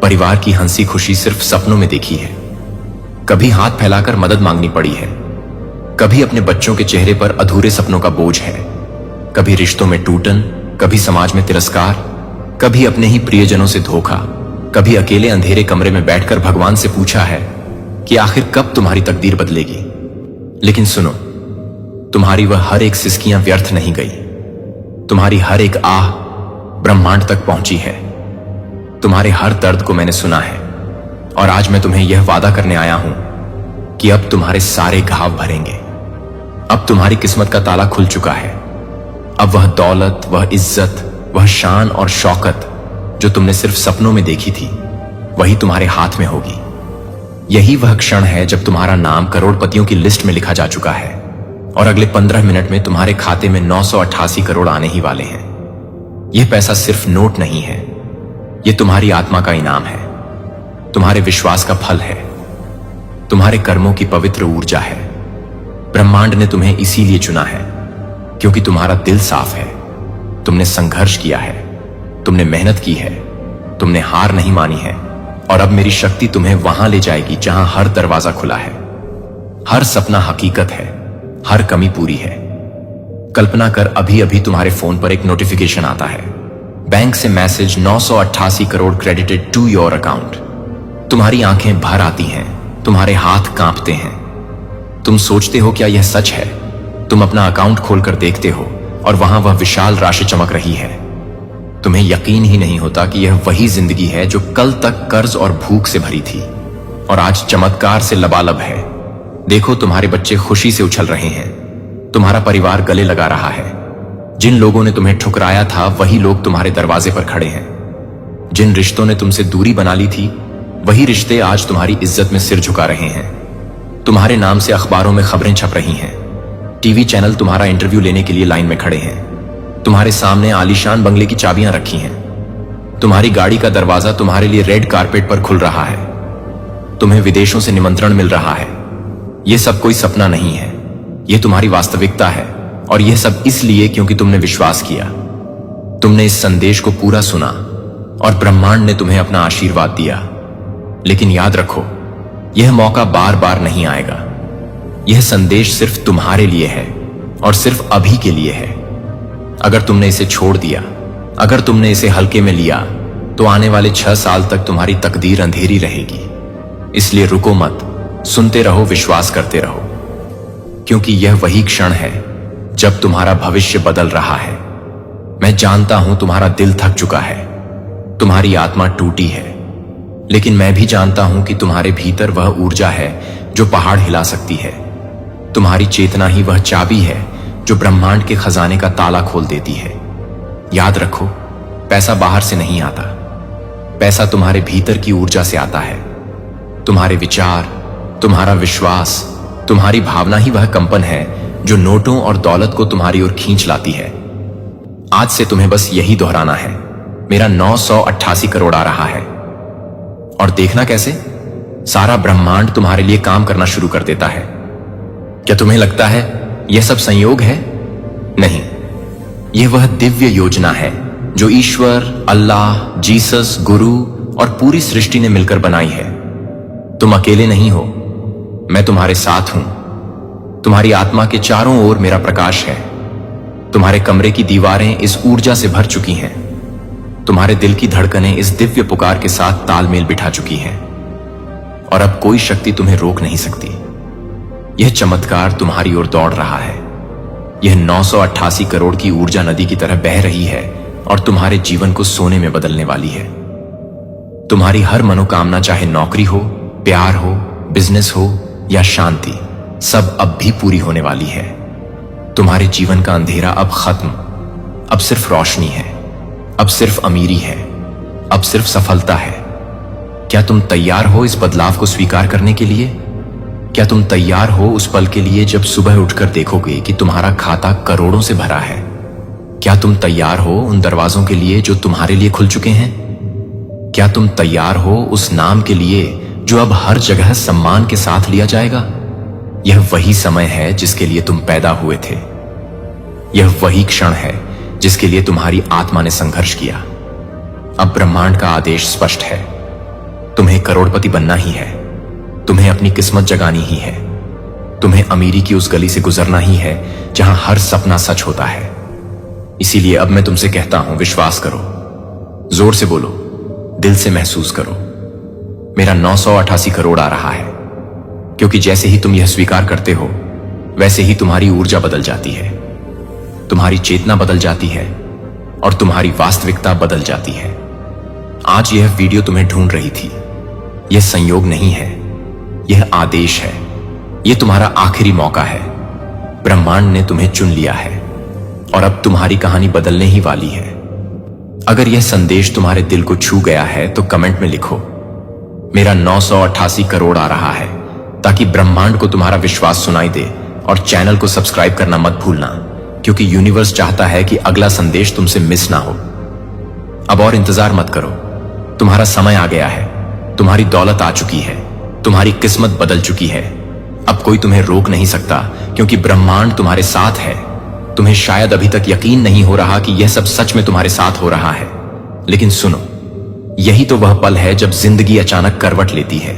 परिवार की हंसी खुशी सिर्फ सपनों में देखी है, कभी हाथ फैलाकर मदद मांगनी पड़ी है, कभी अपने बच्चों के चेहरे पर अधूरे सपनों का बोझ है, कभी रिश्तों में टूटन, कभी समाज में तिरस्कार, कभी अपने ही प्रियजनों से धोखा, कभी अकेले अंधेरे कमरे में बैठकर भगवान से पूछा है कि आखिर कब तुम्हारी तकदीर बदलेगी। लेकिन सुनो, तुम्हारी वह हर एक सिसकियां व्यर्थ नहीं गई। तुम्हारी हर एक आह ब्रह्मांड तक पहुंची है। तुम्हारे हर दर्द को मैंने सुना है, और आज मैं तुम्हें यह वादा करने आया हूं कि अब तुम्हारे सारे घाव भरेंगे। अब तुम्हारी किस्मत का ताला खुल चुका है। अब वह दौलत, वह इज्जत, वह शान और शौकत जो तुमने सिर्फ सपनों में देखी थी, वही तुम्हारे हाथ में होगी। यही वह क्षण है जब तुम्हारा नाम करोड़पतियों की लिस्ट में लिखा जा चुका है, और अगले 15 मिनट में तुम्हारे खाते में 988 करोड़ आने ही वाले हैं। यह पैसा सिर्फ नोट नहीं है, यह तुम्हारी आत्मा का इनाम है, तुम्हारे विश्वास का फल है, तुम्हारे कर्मों की पवित्र ऊर्जा है। ब्रह्मांड ने तुम्हें इसीलिए चुना है क्योंकि तुम्हारा दिल साफ है, तुमने संघर्ष किया है, तुमने मेहनत की है, तुमने हार नहीं मानी है। और अब मेरी शक्ति तुम्हें वहां ले जाएगी जहां हर दरवाजा खुला है, हर सपना हकीकत है, हर कमी पूरी है। कल्पना कर, अभी अभी तुम्हारे फोन पर एक नोटिफिकेशन आता है, बैंक से message 988 crore credited to your account. तुम्हारी आंखें भर आती हैं, तुम्हारे हाथ कांपते हैं। तुम सोचते हो क्या यह सच है? तुम अपना अकाउंट खोलकर देखते हो और वहां वह विशाल राशि चमक रही है। तुम्हें यकीन ही नहीं होता कि यह वही जिंदगी है जो कल तक कर्ज और भूख से भरी थी और आज चमत्कार से लबालब है। देखो, तुम्हारे बच्चे खुशी से उछल रहे हैं, तुम्हारा परिवार गले लगा रहा है। जिन लोगों ने तुम्हें ठुकराया था वही लोग तुम्हारे दरवाजे पर खड़े हैं। जिन रिश्तों ने तुमसे दूरी बना ली थी वही रिश्ते आज तुम्हारी इज्जत में सिर झुका रहे हैं। तुम्हारे नाम से अखबारों में खबरें छप रही हैं, टीवी चैनल तुम्हारा इंटरव्यू लेने के लिए लाइन में खड़े हैं, तुम्हारे सामने आलीशान बंगले की चाबियां रखी हैं, तुम्हारी गाड़ी का दरवाजा तुम्हारे लिए रेड कारपेट पर खुल रहा है, तुम्हें विदेशों से निमंत्रण मिल रहा है। यह सब कोई सपना नहीं है, यह तुम्हारी वास्तविकता है। और यह सब इसलिए क्योंकि तुमने विश्वास किया, तुमने इस संदेश को पूरा सुना और ब्रह्मांड ने तुम्हें अपना आशीर्वाद दिया। लेकिन याद रखो, यह मौका बार बार नहीं आएगा। यह संदेश सिर्फ तुम्हारे लिए है और सिर्फ अभी के लिए है। अगर तुमने इसे छोड़ दिया, अगर तुमने इसे हल्के में लिया, तो आने वाले 6 साल तक तुम्हारी तकदीर अंधेरी रहेगी। इसलिए रुको मत, सुनते रहो, विश्वास करते रहो, क्योंकि यह वही क्षण है जब तुम्हारा भविष्य बदल रहा है। मैं जानता हूं तुम्हारा दिल थक चुका है, तुम्हारी आत्मा टूटी है, लेकिन मैं भी जानता हूं कि तुम्हारे भीतर वह ऊर्जा है जो पहाड़ हिला सकती है। तुम्हारी चेतना ही वह चाबी है जो ब्रह्मांड के खजाने का ताला खोल देती है। याद रखो, पैसा बाहर से नहीं आता, पैसा तुम्हारे भीतर की ऊर्जा से आता है। तुम्हारे विचार, तुम्हारा विश्वास, तुम्हारी भावना ही वह कंपन है जो नोटों और दौलत को तुम्हारी ओर खींच लाती है। आज से तुम्हें बस यही दोहराना है, मेरा 988 करोड़ आ रहा है। और देखना कैसे सारा ब्रह्मांड तुम्हारे लिए काम करना शुरू कर देता है। क्या तुम्हें लगता है यह सब संयोग है? नहीं, यह वह दिव्य योजना है जो ईश्वर, अल्लाह, जीसस, गुरु और पूरी सृष्टि ने मिलकर बनाई है। तुम अकेले नहीं हो, मैं तुम्हारे साथ हूं। तुम्हारी आत्मा के चारों ओर मेरा प्रकाश है। तुम्हारे कमरे की दीवारें इस ऊर्जा से भर चुकी हैं। तुम्हारे दिल की धड़कनें इस दिव्य पुकार के साथ तालमेल बिठा चुकी हैं और अब कोई शक्ति तुम्हें रोक नहीं सकती। यह चमत्कार तुम्हारी ओर दौड़ रहा है। यह 988 करोड़ की ऊर्जा नदी की तरह बह रही है और तुम्हारे जीवन को सोने में बदलने वाली है। तुम्हारी हर मनोकामना, चाहे नौकरी हो, प्यार हो, बिजनेस हो या शांति, सब अब भी पूरी होने वाली है। तुम्हारे जीवन का अंधेरा अब खत्म। अब सिर्फ रोशनी है, अब सिर्फ अमीरी है, अब सिर्फ सफलता है। क्या तुम तैयार हो इस बदलाव को स्वीकार करने के लिए? क्या तुम तैयार हो उस पल के लिए जब सुबह उठकर देखोगे कि तुम्हारा खाता करोड़ों से भरा है? क्या तुम तैयार हो उन दरवाजों के लिए जो तुम्हारे लिए खुल चुके हैं? क्या तुम तैयार हो उस नाम के लिए जो अब हर जगह सम्मान के साथ लिया जाएगा? यह वही समय है जिसके लिए तुम पैदा हुए थे। यह वही क्षण है जिसके लिए तुम्हारी आत्मा ने संघर्ष किया। अब ब्रह्मांड का आदेश स्पष्ट है, तुम्हें करोड़पति बनना ही है। तुम्हें अपनी किस्मत जगानी ही है। तुम्हें अमीरी की उस गली से गुजरना ही है जहां हर सपना सच होता है। इसीलिए अब मैं तुमसे कहता हूं, विश्वास करो, जोर से बोलो, दिल से महसूस करो, मेरा 988 करोड़ आ रहा है। क्योंकि जैसे ही तुम यह स्वीकार करते हो, वैसे ही तुम्हारी ऊर्जा बदल जाती है, तुम्हारी चेतना बदल जाती है और तुम्हारी वास्तविकता बदल जाती है। आज यह वीडियो तुम्हें ढूंढ रही थी। यह संयोग नहीं है, यह आदेश है। यह तुम्हारा आखिरी मौका है। ब्रह्मांड ने तुम्हें चुन लिया है और अब तुम्हारी कहानी बदलने ही वाली है। अगर यह संदेश तुम्हारे दिल को छू गया है तो कमेंट में लिखो, मेरा 988 करोड़ आ रहा है, ताकि ब्रह्मांड को तुम्हारा विश्वास सुनाई दे। और चैनल को सब्सक्राइब करना मत भूलना, क्योंकि यूनिवर्स चाहता है कि अगला संदेश तुमसे मिस ना हो। अब और इंतजार मत करो, तुम्हारा समय आ गया है। तुम्हारी दौलत आ चुकी है, तुम्हारी किस्मत बदल चुकी है। अब कोई तुम्हें रोक नहीं सकता, क्योंकि ब्रह्मांड तुम्हारे साथ है। तुम्हें शायद अभी तक यकीन नहीं हो रहा कि यह सब सच में तुम्हारे साथ हो रहा है, लेकिन सुनो, यही तो वह पल है जब जिंदगी अचानक करवट लेती है।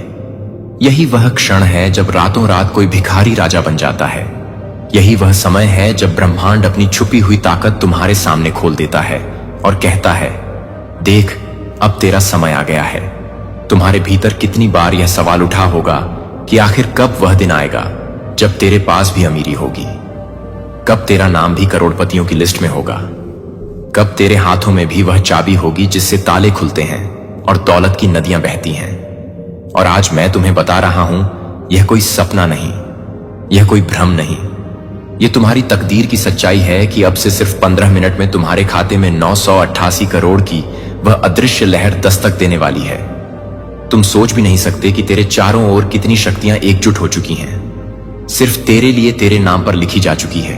यही वह क्षण है जब रातों रात कोई भिखारी राजा बन जाता है। यही वह समय है जब ब्रह्मांड अपनी छुपी हुई ताकत तुम्हारे सामने खोल देता है और कहता है, देख, अब तेरा समय आ गया है। तुम्हारे भीतर कितनी बार यह सवाल उठा होगा कि आखिर कब वह दिन आएगा जब तेरे पास भी अमीरी होगी, कब तेरा नाम भी करोड़पतियों की लिस्ट में होगा, कब तेरे हाथों में भी वह चाबी होगी जिससे ताले खुलते हैं और दौलत की नदियां बहती हैं। और आज मैं तुम्हें बता रहा हूं, यह कोई सपना नहीं, यह कोई भ्रम नहीं, यह तुम्हारी तकदीर की सच्चाई है कि अब से सिर्फ 15 मिनट में तुम्हारे खाते में 988 करोड़ की वह अदृश्य लहर दस्तक देने वाली है। तुम सोच भी नहीं सकते कि तेरे चारों ओर कितनी शक्तियां एकजुट हो चुकी हैं, सिर्फ तेरे लिए, तेरे नाम पर लिखी जा चुकी है।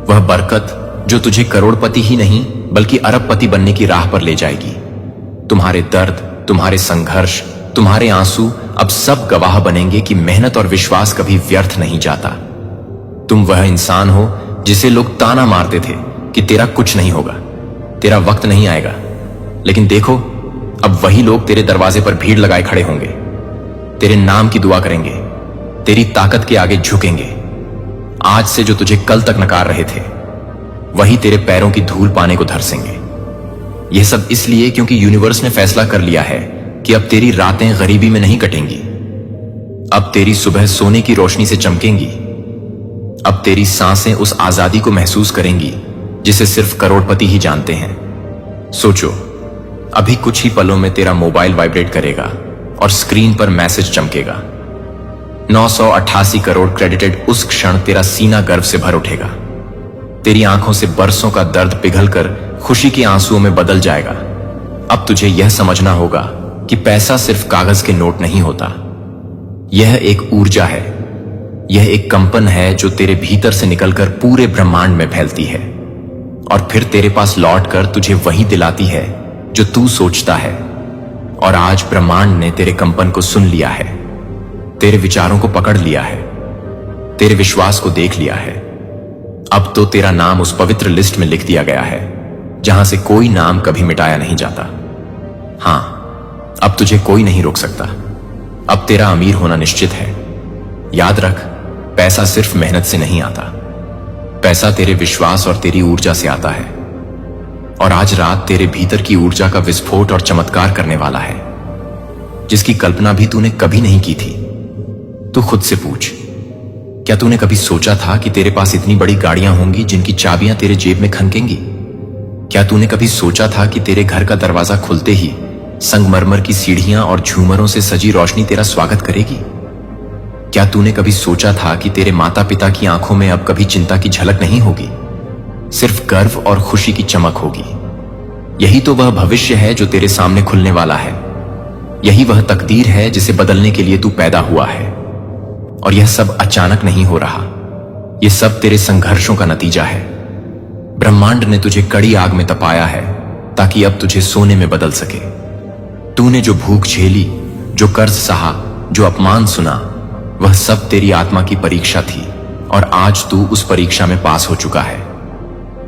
वह बरकत जो तुझे करोड़पति ही नहीं बल्कि अरबपति बनने की राह पर ले जाएगी। तुम्हारे दर्द, तुम्हारे संघर्ष, तुम्हारे आंसू अब सब गवाह बनेंगे कि मेहनत और विश्वास कभी व्यर्थ नहीं जाता। तुम वह इंसान हो जिसे लोग ताना मारते थे कि तेरा कुछ नहीं होगा, तेरा वक्त नहीं आएगा, लेकिन देखो, अब वही लोग तेरे दरवाजे पर भीड़ लगाए खड़े होंगे, तेरे नाम की दुआ करेंगे, तेरी ताकत के आगे झुकेंगे। आज से जो तुझे कल तक नकार रहे थे, वही तेरे पैरों की धूल पाने को धरसेंगे। यह सब इसलिए क्योंकि यूनिवर्स ने फैसला कर लिया है कि अब तेरी रातें गरीबी में नहीं कटेंगी, अब तेरी सुबह सोने की रोशनी से चमकेंगी, अब तेरी सांसें उस आजादी को महसूस करेंगी जिसे सिर्फ करोड़पति ही जानते हैं। सोचो, अभी कुछ ही पलों में तेरा मोबाइल वाइब्रेट करेगा और स्क्रीन पर मैसेज चमकेगा, 988 करोड़ क्रेडिटेड उस क्षण तेरा सीना गर्व से भर उठेगा। तेरी आंखों से बरसों का दर्द पिघलकर खुशी के आंसुओं में बदल जाएगा। अब तुझे यह समझना होगा कि पैसा सिर्फ कागज के नोट नहीं होता। यह एक ऊर्जा है, यह एक कंपन है जो तेरे भीतर से निकलकर पूरे ब्रह्मांड में फैलती है और फिर तेरे पास लौटकर तुझे वही दिलाती है जो तू सोचता है। और आज ब्रह्मांड ने तेरे कंपन को सुन लिया है, तेरे विचारों को पकड़ लिया है, तेरे विश्वास को देख लिया है। अब तो तेरा नाम उस पवित्र लिस्ट में लिख दिया गया है जहां से कोई नाम कभी मिटाया नहीं जाता। हां, अब तुझे कोई नहीं रोक सकता। अब तेरा अमीर होना निश्चित है। याद रख, पैसा सिर्फ मेहनत से नहीं आता, पैसा तेरे विश्वास और तेरी ऊर्जा से आता है। और आज रात तेरे भीतर की ऊर्जा का विस्फोट और चमत्कार करने वाला है, जिसकी कल्पना भी तूने कभी नहीं की थी। तू खुद से पूछ, क्या तूने कभी सोचा था कि तेरे पास इतनी बड़ी गाड़ियां होंगी जिनकी चाबियां तेरे जेब में खनकेंगी? क्या तूने कभी सोचा था कि तेरे घर का दरवाजा खुलते ही संगमरमर की सीढ़ियां और झूमरों से सजी रोशनी तेरा स्वागत करेगी? क्या तूने कभी सोचा था कि तेरे माता पिता की आंखों में अब कभी चिंता की झलक नहीं होगी, सिर्फ गर्व और खुशी की चमक होगी? यही तो वह भविष्य है जो तेरे सामने खुलने वाला है। यही वह तकदीर है जिसे बदलने के लिए तू पैदा हुआ है। और यह सब अचानक नहीं हो रहा, यह सब तेरे संघर्षों का नतीजा है। ब्रह्मांड ने तुझे कड़ी आग में तपाया है ताकि अब तुझे सोने में बदल सके। तूने जो भूख झेली, जो कर्ज सहा, जो अपमान सुना, वह सब तेरी आत्मा की परीक्षा थी और आज तू उस परीक्षा में पास हो चुका है।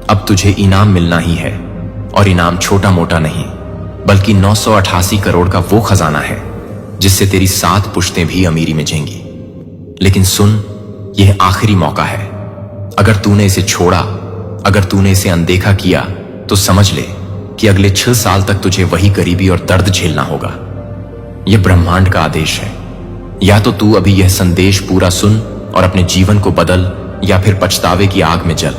अब तुझे इनाम मिलना ही है, और इनाम छोटा मोटा नहीं बल्कि 988 करोड़ का वो खजाना है जिससे तेरी 7 पुश्तें भी अमीरी में जेंगी। लेकिन सुन, यह आखिरी मौका है। अगर तूने इसे छोड़ा, अगर तूने इसे अनदेखा किया, तो समझ ले कि अगले 6 साल तक तुझे वही गरीबी और दर्द झेलना होगा। यह ब्रह्मांड का आदेश है। या तो तू अभी यह संदेश पूरा सुन और अपने जीवन को बदल, या फिर पछतावे की आग में जल।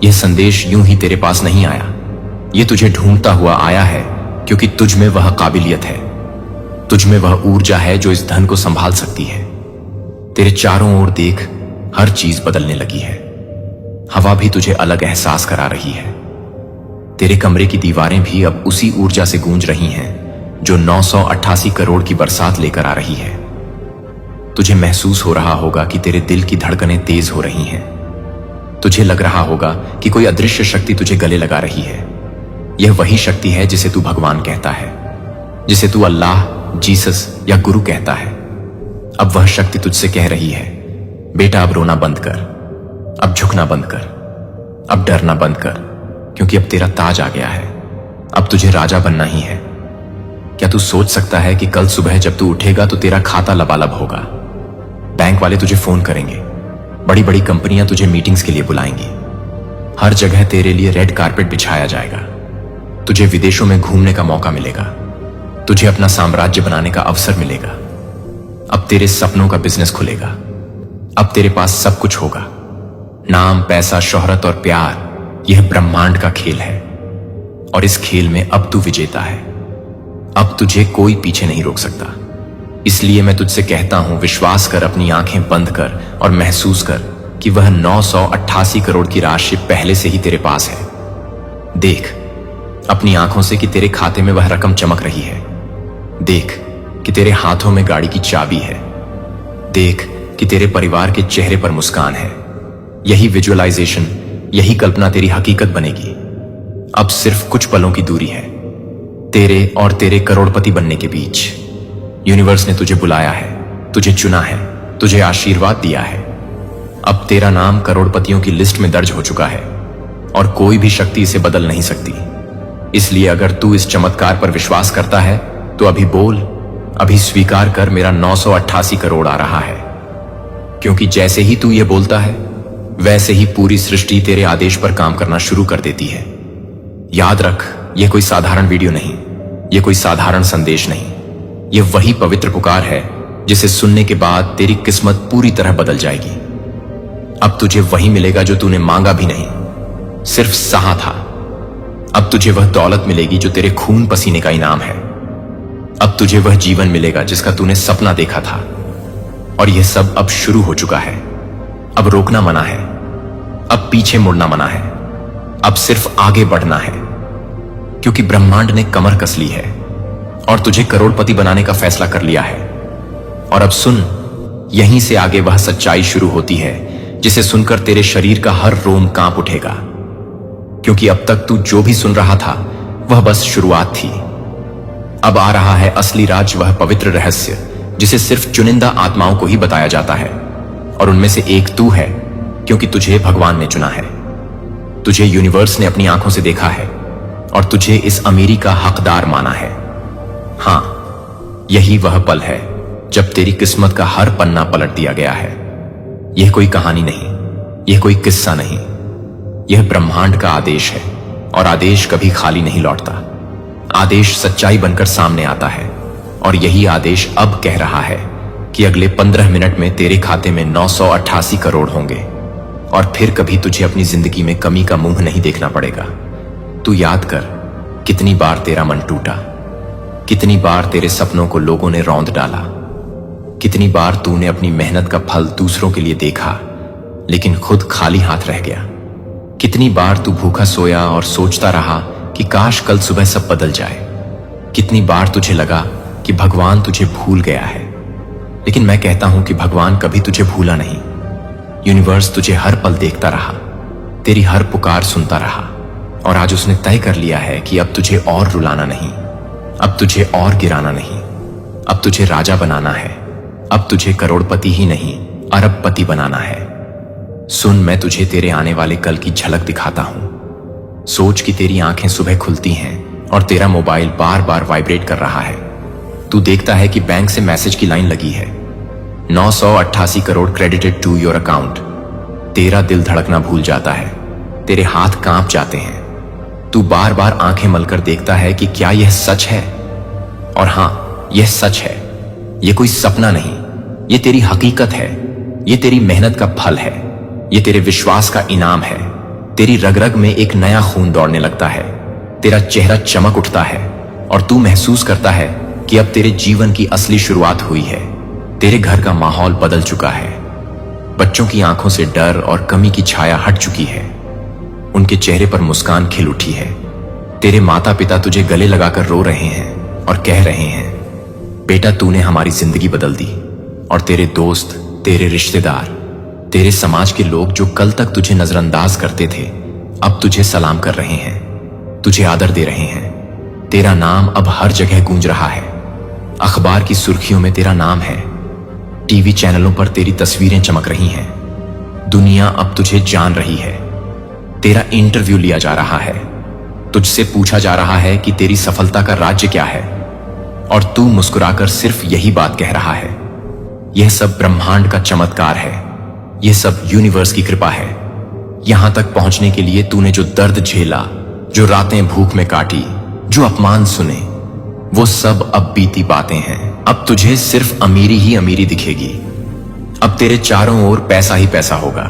यह संदेश यूं ही तेरे पास नहीं आया, यह तुझे ढूंढता हुआ आया है, क्योंकि तुझ में वह काबिलियत है, तुझ में वह ऊर्जा है जो इस धन को संभाल सकती है। तेरे चारों ओर देख, हर चीज बदलने लगी है। हवा भी तुझे अलग एहसास करा रही है। तेरे कमरे की दीवारें भी अब उसी ऊर्जा से गूंज रही हैं जो 988 करोड़ की बरसात लेकर आ रही है। तुझे महसूस हो रहा होगा कि तेरे दिल की धड़कनें तेज हो रही हैं। तुझे लग रहा होगा कि कोई अदृश्य शक्ति तुझे गले लगा रही है। यह वही शक्ति है जिसे तू भगवान कहता है, जिसे तू अल्लाह, जीसस या गुरु कहता है। अब वह शक्ति तुझसे कह रही है, बेटा अब रोना बंद कर, अब झुकना बंद कर, अब डरना बंद कर, क्योंकि अब तेरा ताज आ गया है। अब तुझे राजा बनना ही है। क्या तू सोच सकता है कि कल सुबह जब तू उठेगा तो तेरा खाता लबालब होगा? बैंक वाले तुझे फोन करेंगे, बड़ी बड़ी कंपनियां तुझे मीटिंग्स के लिए बुलाएंगी, हर जगह तेरे लिए रेड कारपेट बिछाया जाएगा, तुझे विदेशों में घूमने का मौका मिलेगा, तुझे अपना साम्राज्य बनाने का अवसर मिलेगा। अब तेरे सपनों का बिजनेस खुलेगा। अब तेरे पास सब कुछ होगा, नाम, पैसा, शोहरत और प्यार। यह ब्रह्मांड का खेल है और इस खेल में अब तू विजेता है। अब तुझे कोई पीछे नहीं रोक सकता। इसलिए मैं तुझसे कहता हूं, विश्वास कर, अपनी आंखें बंद कर और महसूस कर कि वह 988 करोड़ की राशि पहले से ही तेरे पास है। देख अपनी आंखों से कि तेरे खाते में वह रकम चमक रही है। देख कि तेरे हाथों में गाड़ी की चाबी है। देख कि तेरे परिवार के चेहरे पर मुस्कान है। यही विजुअलाइजेशन, यही कल्पना तेरी हकीकत बनेगी। अब सिर्फ कुछ पलों की दूरी है तेरे और तेरे करोड़पति बनने के बीच। यूनिवर्स ने तुझे बुलाया है, तुझे चुना है, तुझे आशीर्वाद दिया है। अब तेरा नाम करोड़पतियों की लिस्ट में दर्ज हो चुका है और कोई भी शक्ति इसे बदल नहीं सकती। इसलिए अगर तू इस चमत्कार पर विश्वास करता है तो अभी बोल, अभी स्वीकार कर, मेरा 988 करोड़ आ रहा है। क्योंकि जैसे ही तू ये बोलता है वैसे ही पूरी सृष्टि तेरे आदेश पर काम करना शुरू कर देती है। याद रख, यह कोई साधारण वीडियो नहीं, यह कोई साधारण संदेश नहीं, यह वही पवित्र पुकार है जिसे सुनने के बाद तेरी किस्मत पूरी तरह बदल जाएगी। अब तुझे वही मिलेगा जो तूने मांगा भी नहीं, सिर्फ सहा था। अब तुझे वह दौलत मिलेगी जो तेरे खून पसीने का इनाम है। अब तुझे वह जीवन मिलेगा जिसका तूने सपना देखा था। और यह सब अब शुरू हो चुका है। अब रोकना मना है, अब पीछे मुड़ना मना है, अब सिर्फ आगे बढ़ना है, क्योंकि ब्रह्मांड ने कमर कस ली है और तुझे करोड़पति बनाने का फैसला कर लिया है। और अब सुन, यहीं से आगे वह सच्चाई शुरू होती है जिसे सुनकर तेरे शरीर का हर रोम कांप उठेगा, क्योंकि अब तक तू जो भी सुन रहा था वह बस शुरुआत थी। अब आ रहा है असली राज, वह पवित्र रहस्य जिसे सिर्फ चुनिंदा आत्माओं को ही बताया जाता है, और उनमें से एक तू है, क्योंकि तुझे भगवान ने चुना है। तुझे यूनिवर्स ने अपनी आंखों से देखा है और तुझे इस अमीरी का हकदार माना है। हां, यही वह पल है जब तेरी किस्मत का हर पन्ना पलट दिया गया है। यह कोई कहानी नहीं, यह कोई किस्सा नहीं, यह ब्रह्मांड का आदेश है, और आदेश कभी खाली नहीं लौटता। आदेश सच्चाई बनकर सामने आता है, और यही आदेश अब कह रहा है कि अगले 15 मिनट में तेरे खाते में 988 करोड़ होंगे, और फिर कभी तुझे अपनी जिंदगी में कमी का मुंह नहीं देखना पड़ेगा। तू याद कर, कितनी बार तेरा मन टूटा, कितनी बार तेरे सपनों को लोगों ने रौंद डाला, कितनी बार तूने अपनी मेहनत का फल दूसरों के लिए देखा लेकिन खुद खाली हाथ रह गया। कितनी बार तू भूखा सोया और सोचता रहा कि काश कल सुबह सब बदल जाए। कितनी बार तुझे लगा कि भगवान तुझे भूल गया है, लेकिन मैं कहता हूं कि भगवान कभी तुझे भूला नहीं। यूनिवर्स तुझे हर पल देखता रहा, तेरी हर पुकार सुनता रहा, और आज उसने तय कर लिया है कि अब तुझे और रुलाना नहीं, अब तुझे और गिराना नहीं, अब तुझे राजा बनाना है, अब तुझे करोड़पति ही नहीं अरबपति बनाना है। सुन, मैं तुझे तेरे आने वाले कल की झलक दिखाता हूं। सोच कि तेरी आंखें सुबह खुलती हैं और तेरा मोबाइल बार बार वाइब्रेट कर रहा है। तू देखता है कि बैंक से मैसेज की लाइन लगी है, 988 crore credited to your account. तेरा दिल धड़कना भूल जाता है, तेरे हाथ कांप जाते हैं। तू बार बार आंखें मलकर देखता है कि क्या यह सच है, और हां, यह सच है। यह कोई सपना नहीं, यह तेरी हकीकत है, यह तेरी मेहनत का फल है, यह तेरे विश्वास का इनाम है। तेरी रग रग में एक नया खून दौड़ने लगता है, तेरा चेहरा चमक उठता है, और तू महसूस करता है कि अब तेरे जीवन की असली शुरुआत हुई है। तेरे घर का माहौल बदल चुका है, बच्चों की आंखों से डर और कमी की छाया हट चुकी है, उनके चेहरे पर मुस्कान खिल उठी है। तेरे माता पिता तुझे गले लगाकर रो रहे हैं और कह रहे हैं, बेटा तूने हमारी जिंदगी बदल दी। और तेरे दोस्त, तेरे रिश्तेदार, तेरे समाज के लोग जो कल तक तुझे नजरअंदाज करते थे, अब तुझे सलाम कर रहे हैं, तुझे आदर दे रहे हैं। तेरा नाम अब हर जगह गूंज रहा है, अखबार की सुर्खियों में तेरा नाम है, टीवी चैनलों पर तेरी तस्वीरें चमक रही हैं। दुनिया अब तुझे जान रही है, तेरा इंटरव्यू लिया जा रहा है, तुझसे पूछा जा रहा है कि तेरी सफलता का राज्य क्या है, और तू मुस्कुराकर सिर्फ यही बात कह रहा है, यह सब ब्रह्मांड का चमत्कार है, यह सब यूनिवर्स की कृपा है। यहां तक पहुंचने के लिए तूने जो दर्द झेला, जो रातें भूख में काटी, जो अपमान सुने, वो सब अब बीती बातें हैं। अब तुझे सिर्फ अमीरी ही अमीरी दिखेगी। अब तेरे चारों ओर पैसा ही पैसा होगा,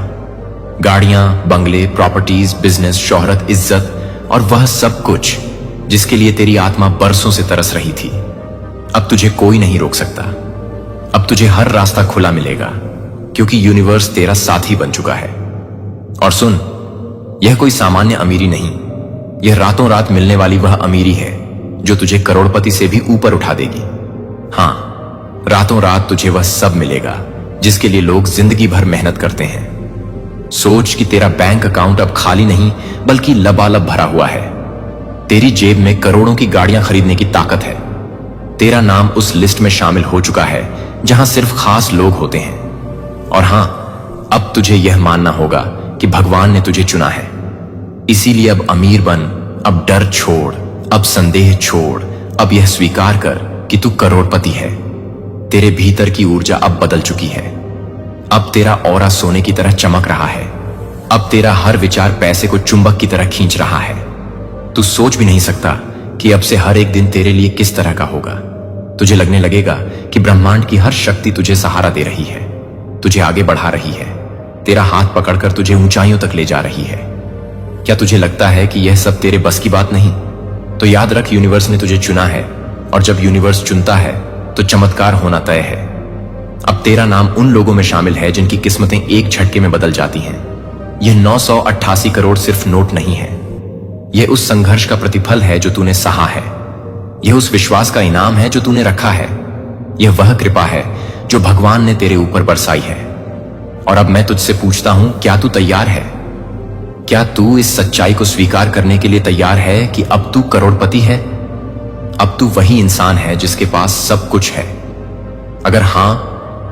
गाड़ियां, बंगले, प्रॉपर्टीज, बिजनेस, शोहरत, इज्जत, और वह सब कुछ जिसके लिए तेरी आत्मा बरसों से तरस रही थी। अब तुझे कोई नहीं रोक सकता, अब तुझे हर रास्ता खुला मिलेगा, क्योंकि यूनिवर्स तेरा साथी बन चुका है। और सुन, यह कोई सामान्य अमीरी नहीं, यह रातों रात मिलने वाली वह अमीरी है जो तुझे करोड़पति से भी ऊपर उठा देगी। हां, रातों रात तुझे वह सब मिलेगा जिसके लिए लोग जिंदगी भर मेहनत करते हैं। सोच कि तेरा बैंक अकाउंट अब खाली नहीं बल्कि लबालब भरा हुआ है। तेरी जेब में करोड़ों की गाड़ियां खरीदने की ताकत है। तेरा नाम उस लिस्ट में शामिल हो चुका है जहां सिर्फ खास लोग होते हैं। और हां, अब तुझे यह मानना होगा कि भगवान ने तुझे चुना है। इसीलिए अब अमीर बन, अब डर छोड़, अब संदेह छोड़, अब यह स्वीकार कर कि तू करोड़पति है। तेरे भीतर की ऊर्जा अब बदल चुकी है। अब तेरा ऑरा सोने की तरह चमक रहा है। अब तेरा हर विचार पैसे को चुंबक की तरह खींच रहा है। तू सोच भी नहीं सकता कि अब से हर एक दिन तेरे लिए किस तरह का होगा। तुझे लगने लगेगा कि ब्रह्मांड की हर शक्ति तुझे सहारा दे रही है, तुझे आगे बढ़ा रही है, तेरा हाथ पकड़कर तुझे ऊंचाइयों तक ले जा रही है। क्या तुझे लगता है कि यह सब तेरे बस की बात नहीं? तो याद रख, यूनिवर्स ने तुझे चुना है, और जब यूनिवर्स चुनता है तो चमत्कार होना तय है। अब तेरा नाम उन लोगों में शामिल है जिनकी किस्मतें एक झटके में बदल जाती हैं। यह 988 करोड़ सिर्फ नोट नहीं है, यह उस संघर्ष का प्रतिफल है जो तूने सहा है। यह उस विश्वास का इनाम है जो तूने रखा है। यह वह कृपा है जो भगवान ने तेरे ऊपर बरसाई है। और अब मैं तुझसे पूछता हूं, क्या तू तैयार है? क्या तू इस सच्चाई को स्वीकार करने के लिए तैयार है कि अब तू करोड़पति है? अब तू वही इंसान है जिसके पास सब कुछ है? अगर हां,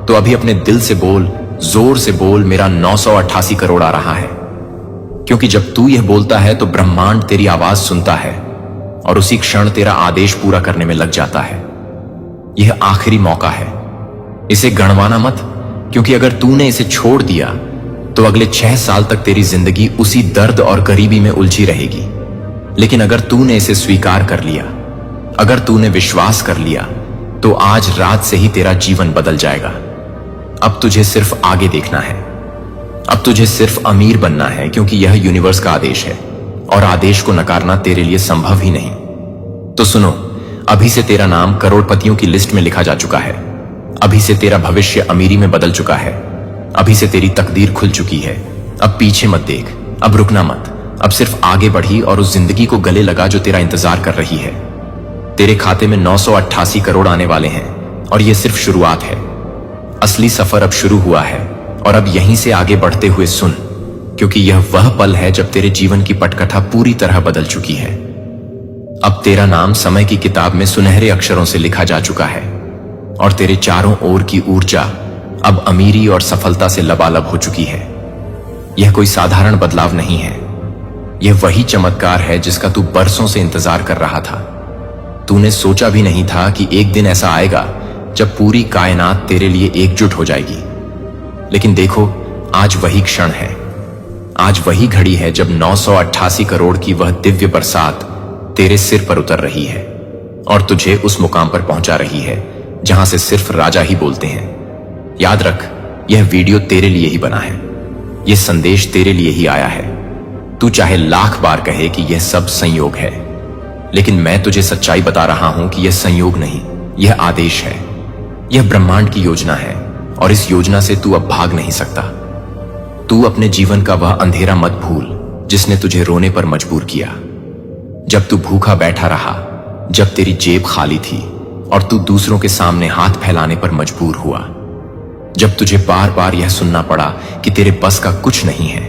तो अभी अपने दिल से बोल, जोर से बोल, मेरा 988 करोड़ आ रहा है। क्योंकि जब तू यह बोलता है तो ब्रह्मांड तेरी आवाज सुनता है और उसी क्षण तेरा आदेश पूरा करने में लग जाता है। यह आखिरी मौका है, इसे गणवाना मत, क्योंकि अगर तूने इसे छोड़ दिया तो अगले 6 साल तक तेरी जिंदगी उसी दर्द और गरीबी में उलझी रहेगी। लेकिन अगर तूने इसे स्वीकार कर लिया, अगर तूने विश्वास कर लिया, तो आज रात से ही तेरा जीवन बदल जाएगा। अब तुझे सिर्फ आगे देखना है, अब तुझे सिर्फ अमीर बनना है, क्योंकि यह यूनिवर्स का आदेश है और आदेश को नकारना तेरे लिए संभव ही नहीं। तो सुनो, अभी से तेरा नाम करोड़पतियों की लिस्ट में लिखा जा चुका है। अभी से तेरा भविष्य अमीरी में बदल चुका है। अभी से तेरी तकदीर खुल चुकी है। अब पीछे मत देख, अब रुकना मत, अब सिर्फ आगे बढ़ी और उस जिंदगी को गले लगा जो तेरा इंतजार कर रही है। तेरे खाते में 988 करोड़ आने वाले हैं और यह सिर्फ शुरुआत है। असली सफर अब शुरू हुआ है और अब यहीं से आगे बढ़ते हुए सुन, क्योंकि यह वह पल है जब तेरे जीवन की पटकथा पूरी तरह बदल चुकी है। अब तेरा नाम समय की किताब में सुनहरे अक्षरों से लिखा जा चुका है और तेरे चारों ओर की ऊर्जा अब अमीरी और सफलता से लबालब हो चुकी है। यह कोई साधारण बदलाव नहीं है, यह वही चमत्कार है जिसका तू बरसों से इंतजार कर रहा था। तूने सोचा भी नहीं था कि एक दिन ऐसा आएगा जब पूरी कायनात तेरे लिए एकजुट हो जाएगी। लेकिन देखो, आज वही क्षण है, आज वही घड़ी है जब 988 करोड़ की वह दिव्य बरसात तेरे सिर पर उतर रही है और तुझे उस मुकाम पर पहुंचा रही है जहां से सिर्फ राजा ही बोलते हैं। याद रख, यह वीडियो तेरे लिए ही बना है, यह संदेश तेरे लिए ही आया है। तू चाहे लाख बार कहे कि यह सब संयोग है, लेकिन मैं तुझे सच्चाई बता रहा हूं कि यह संयोग नहीं, यह आदेश है। यह ब्रह्मांड की योजना है और इस योजना से तू अब भाग नहीं सकता। तू अपने जीवन का वह अंधेरा मत भूल जिसने तुझे रोने पर मजबूर किया। जब तू भूखा बैठा रहा, जब तेरी जेब खाली थी और तू दूसरों के सामने हाथ फैलाने पर मजबूर हुआ, जब तुझे बार बार यह सुनना पड़ा कि तेरे बस का कुछ नहीं है,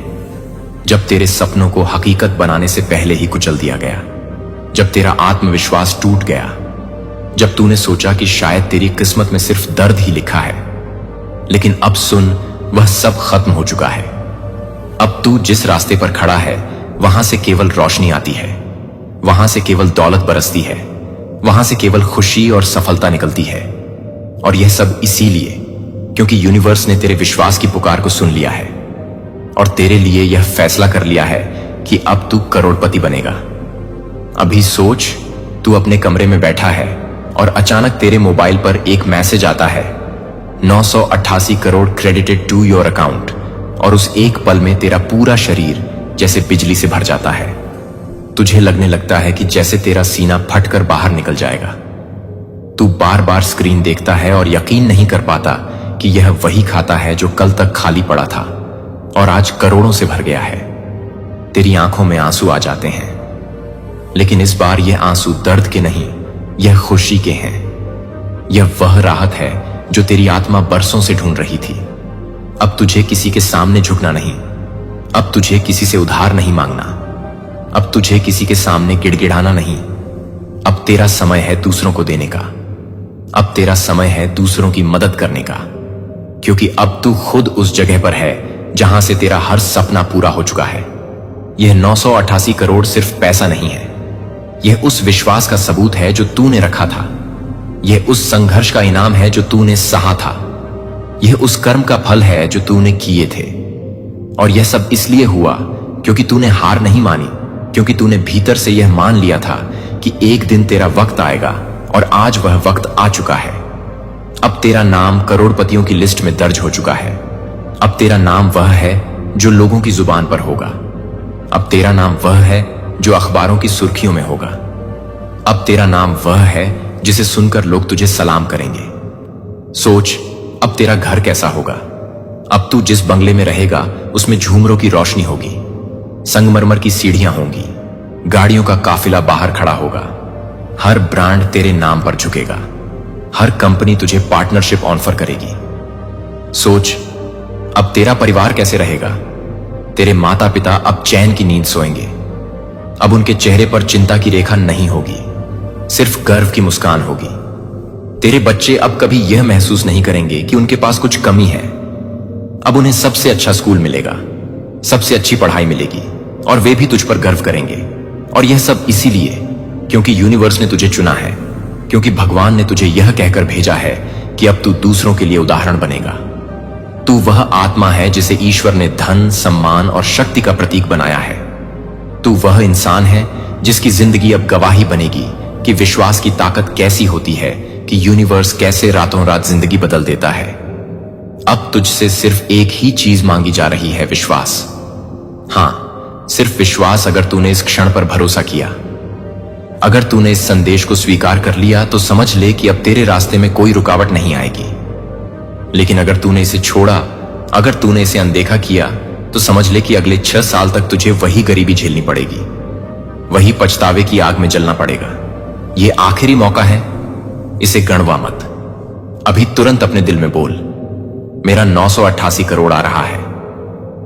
जब तेरे सपनों को हकीकत बनाने से पहले ही कुचल दिया गया, जब तेरा आत्मविश्वास टूट गया, जब तूने सोचा कि शायद तेरी किस्मत में सिर्फ दर्द ही लिखा है, लेकिन अब सुन, वह सब खत्म हो चुका है। अब तू जिस रास्ते पर खड़ा है वहां से केवल रोशनी आती है, वहां से केवल दौलत बरसती है, वहां से केवल खुशी और सफलता निकलती है। और यह सब इसीलिए क्योंकि यूनिवर्स ने तेरे विश्वास की पुकार को सुन लिया है और तेरे लिए यह फैसला कर लिया है कि अब तू करोड़पति बनेगा। अभी सोच, तू अपने कमरे में बैठा है और अचानक तेरे मोबाइल पर एक मैसेज आता है, 988 crore credited to your account, और उस एक पल में तेरा पूरा शरीर जैसे बिजली से भर जाता है। तुझे लगने लगता है कि जैसे तेरा सीना फटकर बाहर निकल जाएगा। तू बार बार स्क्रीन देखता है और यकीन नहीं कर पाता कि यह वही खाता है जो कल तक खाली पड़ा था और आज करोड़ों से भर गया है। तेरी आंखों में आंसू आ जाते हैं, लेकिन इस बार यह आंसू दर्द के नहीं, यह खुशी के हैं। यह वह राहत है जो तेरी आत्मा बरसों से ढूंढ रही थी। अब तुझे किसी के सामने झुकना नहीं, अब तुझे किसी से उधार नहीं मांगना, अब तुझे किसी के सामने गिड़गिड़ाना नहीं। अब तेरा समय है दूसरों को देने का, अब तेरा समय है दूसरों की मदद करने का, क्योंकि अब तू खुद उस जगह पर है जहां से तेरा हर सपना पूरा हो चुका है। यह 988 करोड़ सिर्फ पैसा नहीं है, यह उस विश्वास का सबूत है जो तूने रखा था, यह उस संघर्ष का इनाम है जो तूने सहा था, यह उस कर्म का फल है जो तूने किए थे। और यह सब इसलिए हुआ क्योंकि तूने हार नहीं मानी, क्योंकि तूने भीतर से यह मान लिया था कि एक दिन तेरा वक्त आएगा, और आज वह वक्त आ चुका है। अब तेरा नाम करोड़पतियों की लिस्ट में दर्ज हो चुका है। अब तेरा नाम वह है जो लोगों की जुबान पर होगा। अब तेरा नाम वह है जो अखबारों की सुर्खियों में होगा। अब तेरा नाम वह है जिसे सुनकर लोग तुझे सलाम करेंगे। सोच, अब तेरा घर कैसा होगा? अब तू जिस बंगले में रहेगा उसमें झूमरों की रोशनी होगी, संगमरमर की सीढ़ियां होंगी, गाड़ियों का काफिला बाहर खड़ा होगा, हर ब्रांड तेरे नाम पर झुकेगा, हर कंपनी तुझे पार्टनरशिप ऑफर करेगी। सोच, अब तेरा परिवार कैसे रहेगा? तेरे माता पिता अब चैन की नींद सोएंगे। अब उनके चेहरे पर चिंता की रेखा नहीं होगी, सिर्फ गर्व की मुस्कान होगी। तेरे बच्चे अब कभी यह महसूस नहीं करेंगे कि उनके पास कुछ कमी है। अब उन्हें सबसे अच्छा स्कूल मिलेगा, सबसे अच्छी पढ़ाई मिलेगी और वे भी तुझ पर गर्व करेंगे। और यह सब इसीलिए क्योंकि यूनिवर्स ने तुझे चुना है, क्योंकि भगवान ने तुझे यह कहकर भेजा है कि अब तू दूसरों के लिए उदाहरण बनेगा। तू वह आत्मा है जिसे ईश्वर ने धन, सम्मान और शक्ति का प्रतीक बनाया है। तू वह इंसान है जिसकी जिंदगी अब गवाही बनेगी कि विश्वास की ताकत कैसी होती है, कि यूनिवर्स कैसे रातों रात जिंदगी बदल देता है। अब तुझसे सिर्फ एक ही चीज मांगी जा रही है, विश्वास। हां, सिर्फ विश्वास। अगर तूने इस क्षण पर भरोसा किया, अगर तूने इस संदेश को स्वीकार कर लिया, तो समझ ले कि अब तेरे रास्ते में कोई रुकावट नहीं आएगी। लेकिन अगर तूने इसे छोड़ा, अगर तूने इसे अनदेखा किया, तो समझ ले कि अगले 6 साल तक तुझे वही गरीबी झेलनी पड़ेगी, वही पछतावे की आग में जलना पड़ेगा। यह आखिरी मौका है, इसे गणवा मत। अभी तुरंत अपने दिल में बोल, मेरा 988 करोड़ आ रहा है।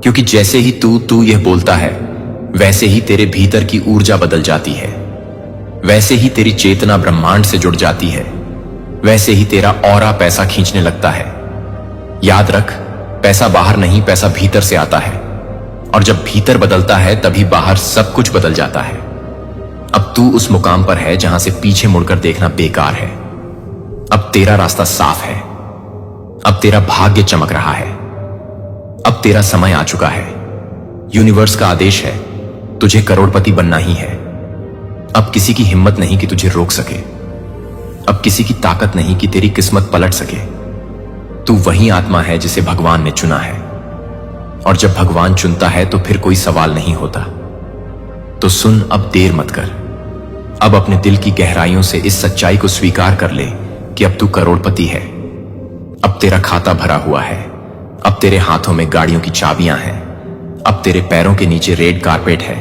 क्योंकि जैसे ही तू यह बोलता है, वैसे ही तेरे भीतर की ऊर्जा बदल जाती है, वैसे ही तेरी चेतना ब्रह्मांड से जुड़ जाती है, वैसे ही तेरा ऑरा पैसा खींचने लगता है। याद रख, पैसा बाहर नहीं, पैसा भीतर से आता है। और जब भीतर बदलता है, तभी बाहर सब कुछ बदल जाता है। अब तू उस मुकाम पर है जहां से पीछे मुड़कर देखना बेकार है। अब तेरा रास्ता साफ है, अब तेरा भाग्य चमक रहा है, अब तेरा समय आ चुका है। यूनिवर्स का आदेश है, तुझे करोड़पति बनना ही है। अब किसी की हिम्मत नहीं कि तुझे रोक सके, अब किसी की ताकत नहीं कि तेरी किस्मत पलट सके। तू वही आत्मा है जिसे भगवान ने चुना है, और जब भगवान चुनता है तो फिर कोई सवाल नहीं होता। तो सुन, अब देर मत कर। अब अपने दिल की गहराइयों से इस सच्चाई को स्वीकार कर ले कि अब तू करोड़पति है। अब तेरा खाता भरा हुआ है, अब तेरे हाथों में गाड़ियों की चाबियां हैं, अब तेरे पैरों के नीचे रेड कारपेट है,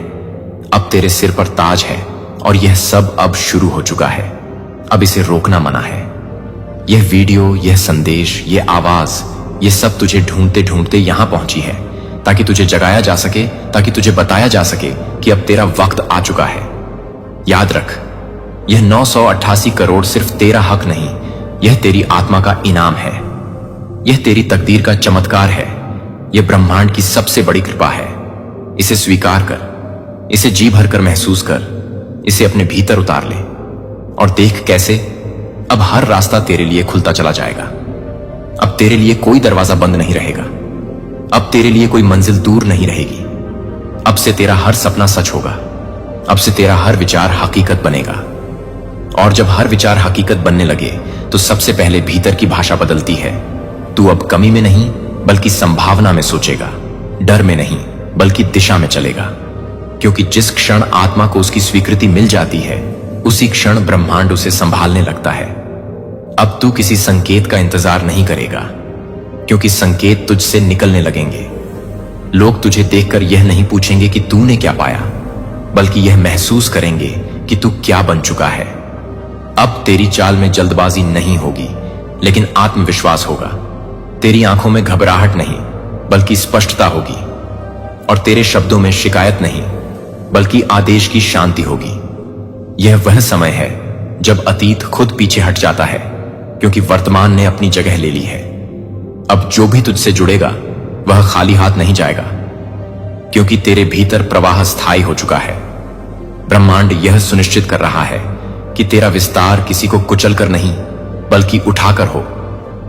अब तेरे सिर पर ताज है। और यह सब अब शुरू हो चुका है, अब इसे रोकना मना है। यह वीडियो, यह संदेश, यह आवाज, यह सब तुझे ढूंढते ढूंढते यहां पहुंची है, ताकि तुझे जगाया जा सके, ताकि तुझे बताया जा सके कि अब तेरा वक्त आ चुका है। याद रख, यह 988 करोड़ सिर्फ तेरा हक नहीं, यह तेरी आत्मा का इनाम है, यह तेरी तकदीर का चमत्कार है, यह ब्रह्मांड की सबसे बड़ी कृपा है। इसे स्वीकार कर, इसे जी भरकर महसूस कर, इसे अपने भीतर उतार ले और देख कैसे अब हर रास्ता तेरे लिए खुलता चला जाएगा। अब तेरे लिए कोई दरवाजा बंद नहीं रहेगा, अब तेरे लिए कोई मंजिल दूर नहीं रहेगी। अब से तेरा हर सपना सच होगा, अब से तेरा हर विचार हकीकत बनेगा। और जब हर विचार हकीकत बनने लगे, तो सबसे पहले भीतर की भाषा बदलती है। तू अब कमी में नहीं बल्कि संभावना में सोचेगा, डर में नहीं बल्कि दिशा में चलेगा। क्योंकि जिस क्षण आत्मा को उसकी स्वीकृति मिल जाती है, उसी क्षण ब्रह्मांड उसे संभालने लगता है। अब तू किसी संकेत का इंतजार नहीं करेगा, क्योंकि संकेत तुझसे निकलने लगेंगे। लोग तुझे देखकर यह नहीं पूछेंगे कि तूने क्या पाया, बल्कि यह महसूस करेंगे कि तू क्या बन चुका है। अब तेरी चाल में जल्दबाजी नहीं होगी, लेकिन आत्मविश्वास होगा। तेरी आंखों में घबराहट नहीं बल्कि स्पष्टता होगी, और तेरे शब्दों में शिकायत नहीं बल्कि आदेश की शांति होगी। यह वह समय है जब अतीत खुद पीछे हट जाता है, क्योंकि वर्तमान ने अपनी जगह ले ली है। अब जो भी तुझसे जुड़ेगा वह खाली हाथ नहीं जाएगा, क्योंकि तेरे भीतर प्रवाह स्थायी हो चुका है। ब्रह्मांड यह सुनिश्चित कर रहा है कि तेरा विस्तार किसी को कुचल कर नहीं बल्कि उठाकर हो।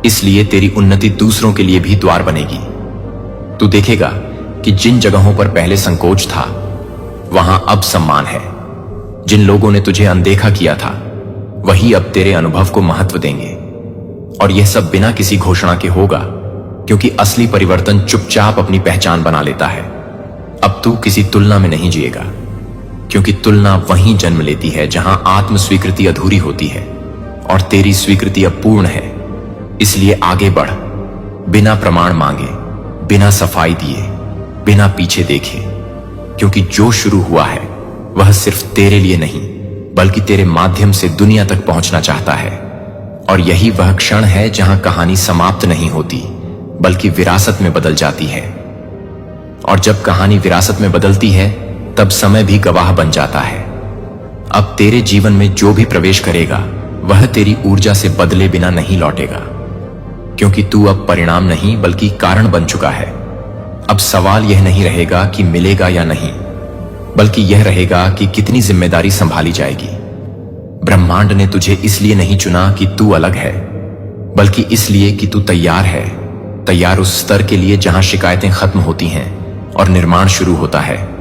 इसलिए तेरी उन्नति दूसरों के लिए भी द्वार बनेगी। तू देखेगा कि जिन जगहों पर पहले संकोच था, वहां अब सम्मान है। जिन लोगों ने तुझे अनदेखा किया था, वही अब तेरे अनुभव को महत्व देंगे। और यह सब बिना किसी घोषणा के होगा, क्योंकि असली परिवर्तन चुपचाप अपनी पहचान बना लेता है। अब तू किसी तुलना में नहीं जिएगा, क्योंकि तुलना वहीं जन्म लेती है जहां आत्म स्वीकृति अधूरी होती है, और तेरी स्वीकृति अब पूर्ण है। इसलिए आगे बढ़, बिना प्रमाण मांगे, बिना सफाई दिए, बिना पीछे देखे। क्योंकि जो शुरू हुआ है वह सिर्फ तेरे लिए नहीं बल्कि तेरे माध्यम से दुनिया तक पहुंचना चाहता है। और यही वह क्षण है जहां कहानी समाप्त नहीं होती बल्कि विरासत में बदल जाती है। और जब कहानी विरासत में बदलती है तब समय भी गवाह बन जाता है। अब तेरे जीवन में जो भी प्रवेश करेगा वह तेरी ऊर्जा से बदले बिना नहीं लौटेगा, क्योंकि तू अब परिणाम नहीं बल्कि कारण बन चुका है। अब सवाल यह नहीं रहेगा कि मिलेगा या नहीं, बल्कि यह रहेगा कि कितनी जिम्मेदारी संभाली जाएगी। ब्रह्मांड ने तुझे इसलिए नहीं चुना कि तू अलग है, बल्कि इसलिए कि तू तैयार है। तैयार उस स्तर के लिए जहां शिकायतें खत्म होती हैं और निर्माण शुरू होता है।